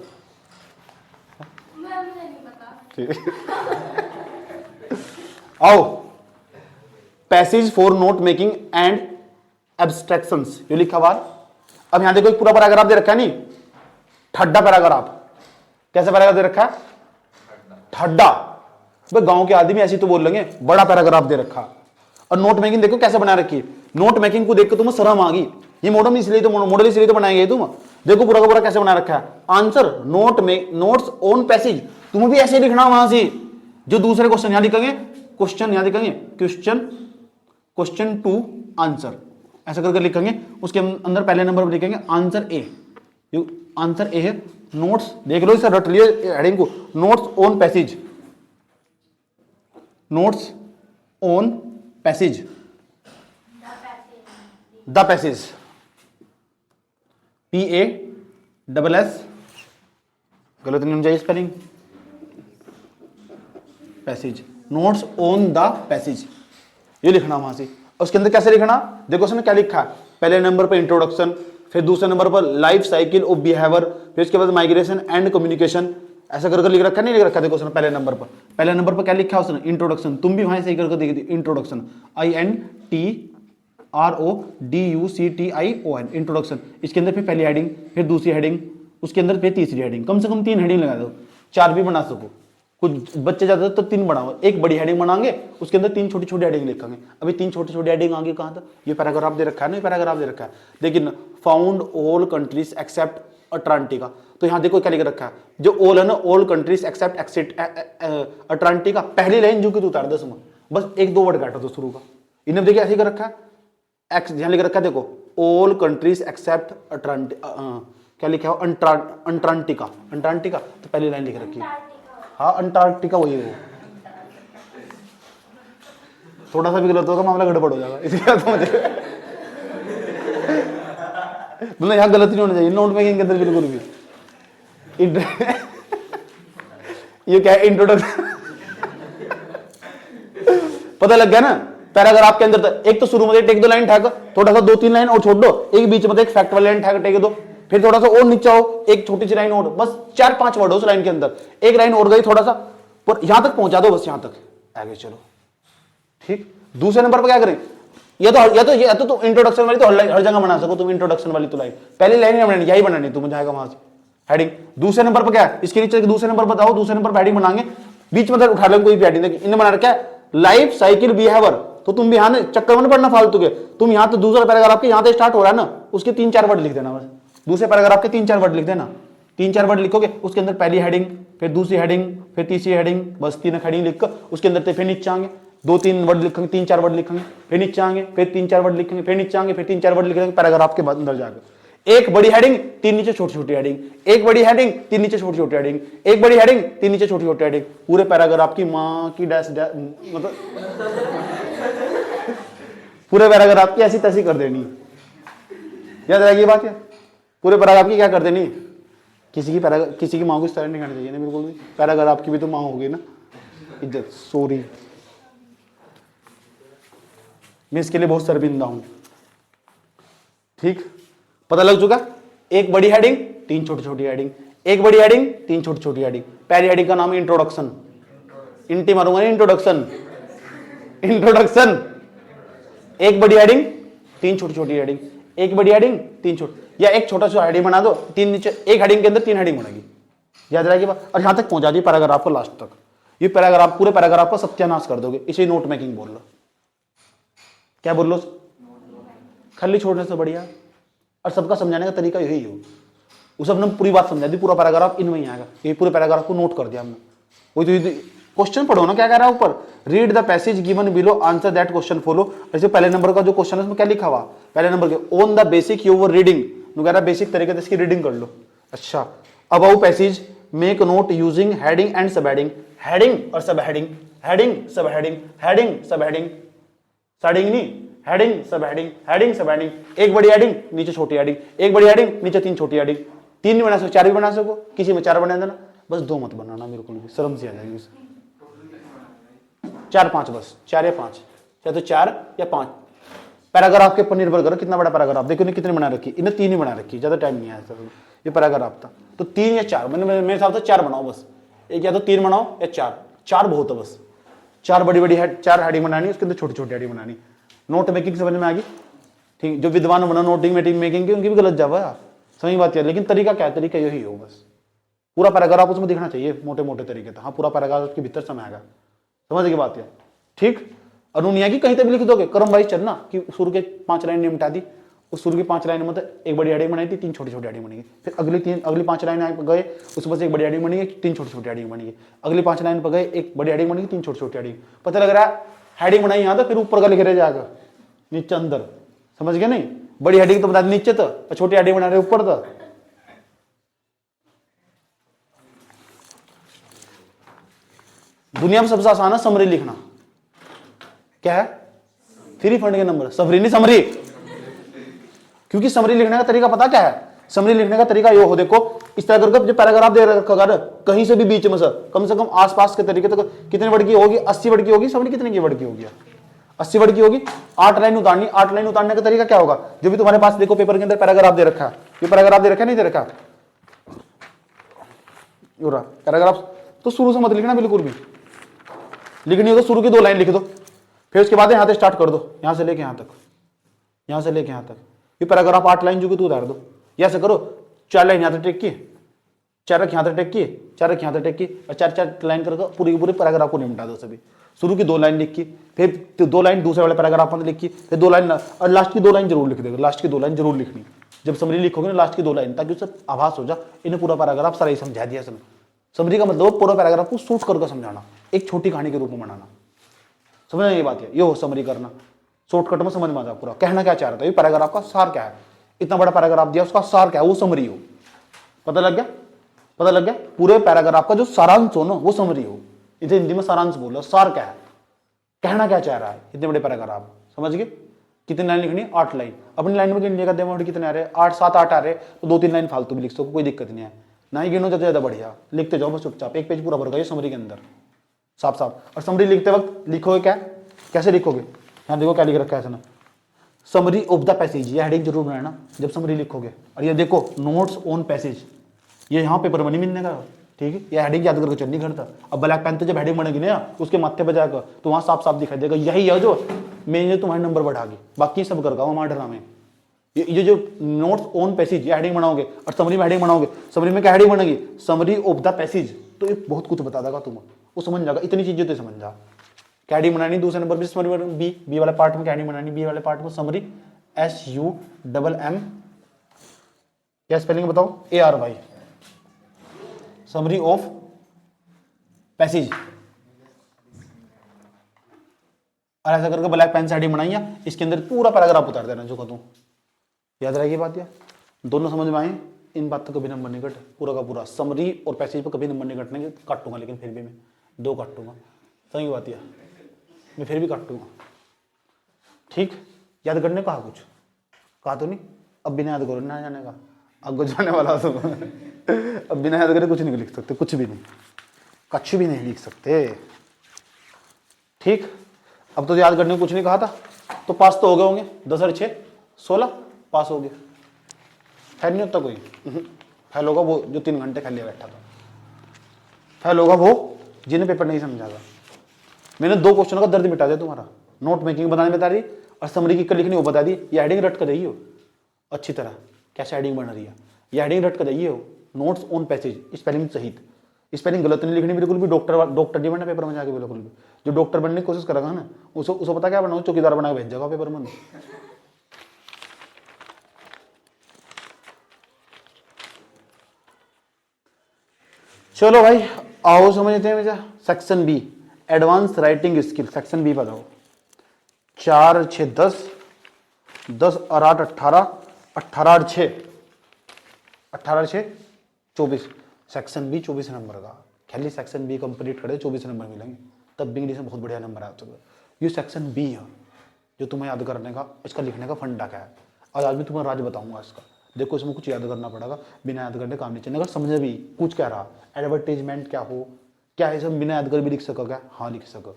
[SPEAKER 1] आओ, passage for note making and abstractions, ये लिखा हुआ। अब यहां देखो एक पूरा पैराग्राफ दे रखा है, नहीं ठड्डा पैराग्राफ। कैसे पैराग्राफ दे रखा है? ठड्डा। गांव के आदमी ऐसे तो बोल लेंगे, बड़ा पैराग्राफ दे रखा। और नोट मेकिंग देखो कैसे बना रखी है। नोट मेकिंग को देख के तुम्हें शर्म आ गई, ये मॉडल इसलिए तो बनाएंगे तुम। देखो पूरा का पूरा कैसे बना रखा है, आंसर नोट्स ऑन पैसेज, तुम्हें भी ऐसे लिखना वहां से। जो दूसरे क्वेश्चन यहां लिखेंगे, क्वेश्चन यहां लिखेंगे, क्वेश्चन टू आंसर, ऐसा करके लिखेंगे। उसके अंदर पहले नंबर पर लिखेंगे आंसर ए, जो आंसर ए है। नोट्स देख लो, इसे रट लिए हेडिंग को, notes on passage, notes on passage, the passage, PASS, गलत नहीं होनी चाहिए spelling, passage, notes on the passage, ये लिखना वहां से। उसके अंदर कैसे लिखना, देखो उसने क्या लिखा है, पहले नंबर पर इंट्रोडक्शन, फिर दूसरे नंबर पर लाइफ साइकिल ऑफ बिहेवियर, फिर उसके बाद माइग्रेशन एंड कम्युनिकेशन, ऐसा करके लिख रखा नहीं लिख रखा। देखो उसने पहले नंबर पर क्या लिखा है उसने, इंट्रोडक्शन, तुम भी वहां सही करके देखी थी, इंट्रोडक्शन, INTRODUCTION, इंट्रोडक्शन। इसके अंदर फिर पहली हेडिंग, फिर दूसरी हेडिंग, उसके अंदर फिर तीसरी हेडिंग, कम से कम 3 हेडिंग लगा दो, 4 भी बना सको। कुछ बच्चे जाते तो 3 बनाओ, एक बड़ी हेडिंग बनाएंगे, उसके अंदर 3 छोटी छोटी हेडिंग लिखेंगे। अभी 3 छोटी छोटी हेडिंग आगे कहां तक, ये पैराग्राफ दे रखा है ना, पैराग्राफ दे रखा है। लेकिन found all countries except Atlantica, तो यहां देखो क्या लिख रखा है, जो ऑल है ना, ऑल कंट्रीज एक्सेप्ट अटलांटिका, पहली लाइन जो कि तू उतार दस में, बस 1-2 वर्ड काटो तो शुरू का। इन्हें देखिए ऐसे कर रखा है, एक्स यहां लिख रखा है, देखो ऑल कंट्रीज एक्सेप्ट अटलांटिका, क्या लिखा है, अंटार्कटिका, अंटार्कटिका, तो पहली लाइन लिख रखी है, हाँ अंटार्कटिका वही है वो। थोड़ा सा भी गलत होगा मामला गड़बड़ हो जाएगा, इसलिए तो मुझे मतलब यहाँ गलत नहीं होना चाहिए नोट मेकिंग के अंदर बिल्कुल भी। ये क्या है, इंट्रोडक्शन, पता लग गया ना। पैराग्राफ के अंदर एक तो शुरू में 1-2 लाइन ठहक, थोड़ा सा 2-3 लाइन और छोड़ दो, एक बीच में एक फैक्ट वाली लाइन ठहक टेक दो, फिर थोड़ा सा और नीचे आओ, एक छोटी सी लाइन और, बस 4-5 वर्ड उस लाइन के अंदर, एक लाइन और गई थोड़ा सा, पर यहां तक पहुंचा दो, बस यहां तक आगे चलो, ठीक। दूसरे नंबर पर क्या करें, ये तो इंट्रोडक्शन वाली तो हर जगह बना सको तुम, इंट्रोडक्शन वाली तो लाइन, पहली लाइन नहीं बनानी, यही बनानी तुम जाएगा वहां से हेडिंग। दूसरे नंबर पर क्या है, इसके नीचे दूसरे नंबर बताओ, दूसरे नंबर पर हेडिंग बनाएंगे, बीच में उठा लो कोई भी हेडिंग, इन्हें बना रखा है लाइफ साइकिल बिहेवियर, तो तुम भी यहां चक्कर में पड़ना फालतू के, तुम यहां तो दूसरा पैराग्राफ के यहां से स्टार्ट हो रहा है ना, उसके 3-4 वर्ड लिख देना, बस दूसरे पैराग्राफ के 3-4 वर्ड लिख देना, 3-4 वर्ड लिखोगे, उसके अंदर पहली हेडिंग, फिर दूसरी हेडिंग, फिर तीसरी हेडिंग, बस 3 हेडिंग लिखकर उसके अंदर फिर नीचे आएंगे, 2-3 वर्ड लिखेंगे, 3-4 वर्ड लिखेंगे, फिर नीचे आएंगे, फिर 3-4 वर्ड लिखेंगे, फिर नीचे आएंगे, फिर 3-4 वर्ड लिखेंगे पैराग्राफ के बाद अंदर जाकर। एक बड़ी हेडिंग, 3 नीचे छोटी छोटी हेडिंग, एक बड़ी हेडिंग, 3 नीचे छोटी छोटी हेडिंग, एक बड़ी हेडिंग, 3 नीचे छोटी छोटी हेडिंग, पूरे पैराग्राफ की मां की डैश मतलब पूरे पैराग्राफ की ऐसी तैसी कर देनी, याद रहेगी बात है। पूरे पैराग्राफ की क्या कर देनी, किसी की मां को इस तरह नहीं करनी चाहिए ना, बिल्कुल भी। पैराग्राफ की भी तो मां होगी ना, इज्जत, सॉरी मैं इसके लिए बहुत शर्मिंदा हूं, ठीक। पता लग चुका, एक बड़ी हेडिंग, 3 छोटी छोटी हेडिंग, एक बड़ी हेडिंग, 3 छोटी छोटी हेडिंग। पहली हेडिंग का नाम है इंट्रोडक्शन, इंटी मारूंगा नहीं, इंट्रोडक्शन, इंट्रोडक्शन, एक बड़ी हेडिंग, 3 छोटी छोटी हेडिंग, एक बड़ी हेडिंग, 3 छोटी, या एक छोटा सा हेडिंग बना दो, 3 नीचे, एक हेडिंग के अंदर 3 हेडिंग बनेगी, याद रहेगी बात। और यहां तक पहुंचा दी पैराग्राफ को लास्ट तक, ये पैराग्राफ पूरे पैराग्राफ का सत्यानाश कर दोगे, इसे नोट मेकिंग बोल लो। क्या बोल लो, खाली छोड़ने से बढ़िया। और सबका समझाने का तरीका यही हो, उसे हमने पूरी बात समझा दी, पूरा पैराग्राफ इनमें ही आएगा, ये पूरे पैराग्राफ को नोट कर दिया हमने। वही तो क्वेश्चन पढ़ो ना, क्या कह रहा है ऊपर, read the passage given below, answer that question follow. ऐसे पहले नंबर का जो क्वेश्चन है उसमें क्या लिखा हुआ, पहले नंबर के on the basic your reading, वगैरह बेसिक तरीके से इसकी रीडिंग कर लो। अच्छा, about passage make note using heading and sub heading, heading और sub heading, heading sub heading, heading sub heading, heading नहीं, heading sub heading, heading sub heading, एक बड़ी हेडिंग, नीचे छोटी हेडिंग, एक बड़ी हेडिंग, नीचे 3 छोटी हेडिंग। 3 नहीं बना सको, 4 भी बना सको, किसी में 4 बना देना, बस 2 मत बनाना, बिल्कुल भी शर्म सी आ जाएगी उसे। 4-5 बस, 4 या 5, या तो 4 या 5 पैराग्राफ के ऊपर निर्भर करो कितना बड़ा पैराग्राफ। देखो इन्हें कितने बना रखी, इन्हें 3 ही बना रखी, ज्यादा टाइम नहीं आया सर, ये पैराग्राफ था तो 3 या 4, मैंने मेरे हिसाब से 4 बनाओ बस, एक या तो 3 बनाओ या 4 बहुत है बस। 4 बड़ी बड़ी हेड, 4 हेडिंग बनानी, उसके अंदर छोटी छोटी हेडिंग बनानी। नोट मेकिंग समझ में आ गई, ठीक। जो विद्वान बना नोटिंग मेकिंग की, उनकी भी गलत जावा यार, सही बात है। लेकिन तरीका क्या है, तरीका यही हो बस, पूरा पैराग्राफ उसमें दिखना चाहिए मोटे मोटे तरीके से। हाँ, पूरा पैराग्राफ उसके भीतर समय आएगा, समझ की बात है, ठीक। अनुनिया की कहीं तक भी लिख दोगे, क्रम वाइज चलना कि शुरू के 5 लाइन निपटा दी, उस शुरू की 5 लाइन में तो एक बड़ी हेडिंग बनाई थी, 3 छोटी छोटी हेडिंग बनेगी। फिर अगली 5 लाइन गए, उसके बाद एक बड़ी हेडिंग बनेगी, 3 छोटी छोटी हेडिंग बनेगी। अगली 5 लाइन पर गए, एक बड़ी हेडिंग बनेगी, 3 छोटी छोटी हेडिंग। पता लग रहा है हेडिंग बनाई यहाँ तो फिर ऊपर का लिख रहे जाएगा नीचे अंदर, समझ गए नहीं? बड़ी हेडिंग तो बता दी नीचे, तो छोटी हेडिंग बना रहे ऊपर। तो दुनिया में सबसे आसान है समरी लिखना। क्या है? फ्री फंड के नंबर, समरी नहीं समरी। क्योंकि समरी लिखने का तरीका पता क्या है? समरी लिखने का तरीका ये हो, देखो इस तरह करके जो पैराग्राफ दे रखा अगर कहीं से भी बीच में से कम आसपास के तरीके तो कितने वर्ड की होगी? 80 वर्ड की होगी। समरी कितने की वर्ड की होगी? 80 वर्ड की होगी। 8 लाइन उतारनी। 8 लाइन उतारने का तरीका क्या होगा? जो भी तुम्हारे पास देखो पेपर के अंदर पैराग्राफ दे रखा है, ये पैराग्राफ दे रखा है नहीं दे रखा? पैराग्राफ तो शुरू से मत लिखना बिल्कुल भी। लिखनी हो तो शुरू की 2 लाइन लिख दो, फिर उसके बाद यहां से स्टार्ट कर दो, यहां से लेके यहां तक, यहां से लेके यहां तक। ये पैराग्राफ 8 लाइन जो कि तू उतार दो। या ऐसे करो, 4 लाइन यहां तक टेक की, 4 रख यहां तक टेक की, 4 रख यहां तक टेक की, और 4 लाइन करके पूरी की पूरी पैराग्राफ को निपटा दो सभी। शुरू की 2 लाइन लिख की, फिर 2 लाइन दूसरे वाले पैराग्राफ में लिख की, फिर 2 लाइन, और लास्ट की 2 लाइन जरूर लिख देगा। लास्ट की 2 लाइन जरूर लिखनी जब समरी लिखोगे ना, लास्ट की 2 लाइन, ताकि उससे आभास हो जा इन्हें पूरा पैराग्राफ सारा ही समझा दिया। समरी का मतलब पूरा पैराग्राफ को शूट करके समझाना, एक छोटी कहानी के रूप में बनाना। समझना ये बात है, ये हो समरी करना। शॉर्टकट में समझ में आ जाए पूरा कहना क्या चाह रहा था, ये पैराग्राफ का सार क्या है। इतना बड़ा पैराग्राफ दिया, उसका सार क्या है, वो समरी हो। पता लग गया? पता लग गया? पूरे पैराग्राफ का जो सारांश हो ना, वो समरी हो। इसे हिंदी में सारांश बोलो, सार क्या है, कहना क्या चाह रहा है। इतने बड़े पैराग्राफ समझ गए? कितनी लाइन लिखनी? 8 लाइन। अपनी लाइन में गिन लिएगा, वर्ड कितने आ रहे? 8, 7, 8 आ रहे, तो 2-3 लाइन फालतू भी लिख सको, कोई दिक्कत नहीं है। ना ही गिनो तो ज्यादा बढ़िया, लिखते जाओ बस चुपचाप। एक पेज पूरा भर गया समरी के अंदर, साफ साफ। और समरी लिखते वक्त लिखोगे क्या, कैसे लिखोगे? यहाँ देखो क्या लिख रखा है इसने, समरी ऑफ द पैसेज। ये हेडिंग जरूर बनाना जब समरी लिखोगे। और ये देखो नोट्स ऑन पैसेज, ये यहाँ पेपर में नहीं मिलने का, ठीक है? ये हेडिंग याद करके चल नहीं करता। अब ब्लैक पेन तो जब हेडिंग बनेगी ना उसके माथे पर जाकर, तो वहाँ साफ साफ दिखाई देगा यही है जो मैंने तुम्हारे नंबर बढ़ागी। बाकी सब कर हमारा ड्रामे। ये जो नोट्स ऑन पैसेज ये हेडिंग बनाओगे, और समरी में हेडिंग बनाओगे। समरी में क्या हेडिंग बनेगी? Summary of the passage. तो ये बहुत कुछ बता देगा तुम्हें, वो समझ जाएगा। इतनी चीजें तो समझ जा। कैडिंग बनानी दूसरे नंबर पे समरी, बी वाले पार्ट में कैडिंग बनानी, बी वाले पार्ट में समरी, SUMM, क्या स्पेलिंग बताओ? ARY, summary of passage. और ऐसा करके ब्लैक पेन से हेडिंग बनाई, इसके अंदर पूरा पैराग्राफ उतार देना जो कहूँ। याद रहेगी बात? या दोनों समझ में आए? इन बातों का कभी नंबर नहीं कट, पूरा का पूरा समरी और पैसेज पर कभी नंबर नहीं कटने, काटूंगा लेकिन फिर भी मैं 2 काटूंगा। सही बात है, मैं फिर भी काटूंगा, ठीक? याद करने कहा कुछ कहा तो नहीं? अब बिना याद करो ना जाने का, अब जाने वाला तो अब बिना याद करे कुछ नहीं लिख सकते, कुछ भी नहीं, कुछ भी नहीं लिख सकते, ठीक? अब तो याद करने को कुछ नहीं कहा था, तो पास तो हो गए होंगे। 10 और 6 16 पास हो गए। फेल नहीं होता कोई, फेल होगा वो जो 3 घंटे खाली बैठा था। फेल होगा वो जिन्हें पेपर नहीं समझा था। मैंने 2 क्वेश्चनों का दर्द मिटा दिया तुम्हारा। नोट मेकिंग बनाने बता दी और समरी की लिखनी वो बता दी। ये हेडिंग रट कर रही हो अच्छी तरह, कैसे हेडिंग बन रही है, ये हेडिंग रट कर रही हो। नोट्स ऑन पैसेज, स्पेलिंग सहित। स्पेलिंग गलत नहीं लिखनी बिल्कुल भी। डॉक्टर नहीं बनना पेपर में जाके बिल्कुल भी। जो डॉक्टर बनने की कोशिश करेगा ना, उसको पता क्या बनाओ, चौकीदार बना के भेज जाएगा पेपर में। चलो भाई आओ समझते हैं मुझे। Section B, advance writing skill, section B बताओ। 4 और 6 10, 10 और 8 18, 18 और 6 18 और 6 24। सेक्शन बी 24 नंबर का। खाली सेक्शन बी कंप्लीट करे 24 नंबर मिलेंगे, तब भी इंग्लिश में बहुत बढ़िया नंबर आते हैं। ये सेक्शन बी है जो तुम्हें याद करने का, इसका लिखने का फंडा क्या है। और आज भी तुम्हें राज बताऊंगा इसका। देखो इसमें कुछ याद करना पड़ेगा, बिना याद करने काम नहीं चलेगा। अगर समझे भी कुछ कह रहा, एडवर्टीजमेंट क्या हो, क्या है, सब बिना याद कर भी लिख सको क्या? हाँ लिख सको,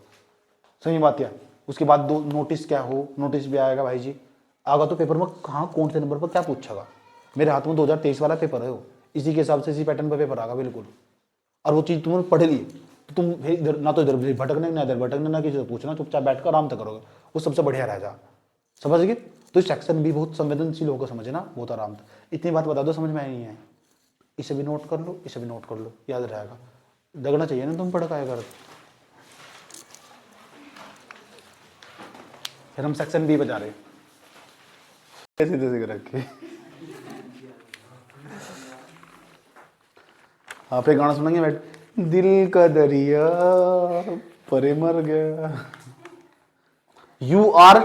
[SPEAKER 1] सही बात है। उसके बाद 2 नोटिस क्या हो, नोटिस भी आएगा भाई जी। आगा तो पेपर में कहाँ कौन से नंबर पर क्या पूछेगा। मेरे हाथ में 2023 वाला पेपर है वो, इसी के हिसाब से इसी पैटर्न पर पेपर आएगा बिल्कुल। और वो चीज़ तुमने पढ़ ली तो तुम इधर ना तो इधर भटकने ना इधर भटकने ना किसी से पूछना, चुपचाप बैठ कर आराम से करोगे, वो सबसे बढ़िया रहेगा। समझ गए? तो सेक्शन भी बहुत संवेदनशील होकर समझना, बहुत आराम से। इतनी बात बता दो समझ में आई नहीं है, इसे भी नोट कर लो, इसे भी नोट कर लो, याद रहेगा। लगना चाहिए ना तुम पढ़ का कर। फिर हम सेक्शन बी पे जा रहे हैं। सीधे सीधे रखे। आप एक गाना सुनेंगे बैठ, दिल का दरिया परे मर गया। यू आर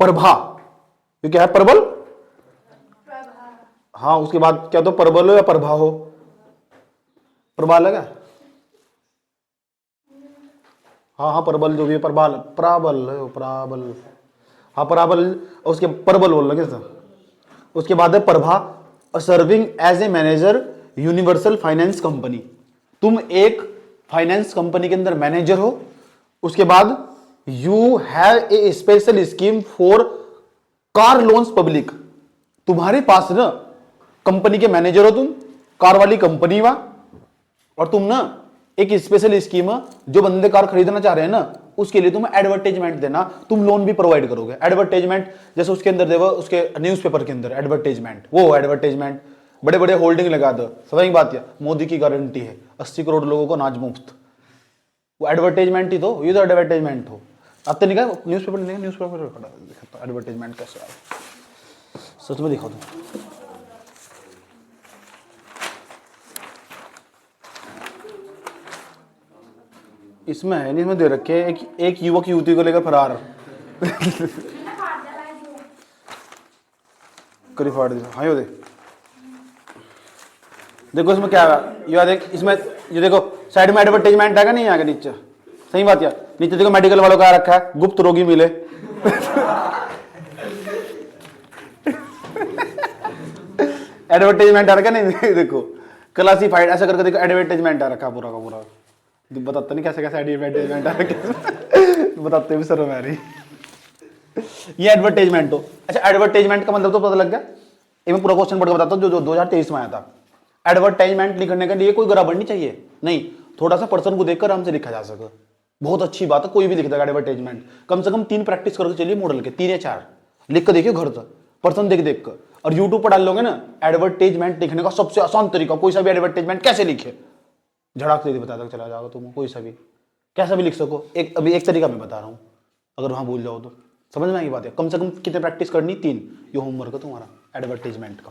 [SPEAKER 1] प्रभा, ये क्या है? प्रबल। हाँ, उसके बाद क्या तो प्रबल हो या प्रभा हो? प्रबल है क्या? हाँ हाँ, प्रबल जो भी है, प्रबल प्राबल है, प्राबल। हाँ प्राबल, उसके प्रबल बोल लगे सर। उसके बाद है Prabha, serving as a manager universal finance company. तुम एक फाइनेंस कंपनी के अंदर मैनेजर हो। उसके बाद you have a special scheme for car loans public. तुम्हारे पास ना कंपनी के मैनेजर हो तुम, कार वाली कंपनी वा, और तुम ना एक स्पेशल स्कीम है, जो बंदे कार खरीदना चाह रहे हैं ना, उसके लिए तुम एडवर्टाइजमेंट देना, तुम लोन भी प्रोवाइड करोगे। एडवर्टाइजमेंट जैसे उसके अंदर देखो, उसके न्यूज़पेपर के अंदर एडवर्टाइजमेंट, वो एडवर्टाइजमेंट बड़े बड़े होल्डिंग लगा दो, समझ बात है? मोदी की गारंटी है 80 करोड़ लोगों को अनाज मुफ्त। वो एडवर्टाइजमेंट ही तो, ये तो एडवर्टाइजमेंट हो। अब तो नहीं कहा न्यूज़पेपर, नहीं न्यूज़पेपर एडवर्टाइजमेंट कैसे आए, सच में दिखा दो। इसमें है नहीं, इसमें दे रखे एक युवक युवती को लेकर फरार। करी फाड़ दी। हाँ, यो देखो इसमें क्या है, ये देख इसमें, ये देखो साइड में एडवर्टाइजमेंट आएगा, नहीं आगे नीचे, सही बात है। नीचे देखो मेडिकल वालों का रखा है, गुप्त रोगी मिले। एडवर्टाइजमेंट आ रखा नहीं, देखो क्लासिफाइड ऐसा करके देखो, एडवर्टाइजमेंट आ रखा पूरा का पूरा। बताते नहीं कैसे कैसे एडवर्टाइजमेंट आ रखा, बताते भी सर हमारी। ये एडवर्टाइजमेंट हो। अच्छा, एडवर्टाइजमेंट का मतलब तो पता लग गया। मैं पूरा क्वेश्चन पढ़ के बताता हूँ जो 2023 में आया था। एडवर्टाइजमेंट लिखने के लिए कोई गड़बड़ नहीं चाहिए, नहीं, थोड़ा सा पर्सन को देखकर हमसे लिखा जा सके, बहुत अच्छी बात है। कोई भी लिख देगा एडवर्टाइजमेंट, कम से कम 3 प्रैक्टिस करके चलिए, मॉडल के 3 या 4 लिख कर देखिए घर तक, पर्सन देख देख कर। और यूट्यूब पर डाल लोगे ना, एडवर्टाइजमेंट लिखने का सबसे आसान तरीका, कोई सा भी एडवर्टाइजमेंट कैसे लिखे, झड़ाक से बता तक चला जाओगे तुम, कोई सा भी कैसा भी लिख सको। अभी एक तरीका मैं बता रहा हूँ, अगर वहां भूल जाओ तो समझ में आई बात है। कम से कम कितने प्रैक्टिस करनी? 3। ये होमवर्क है तुम्हारा एडवर्टाइजमेंट का।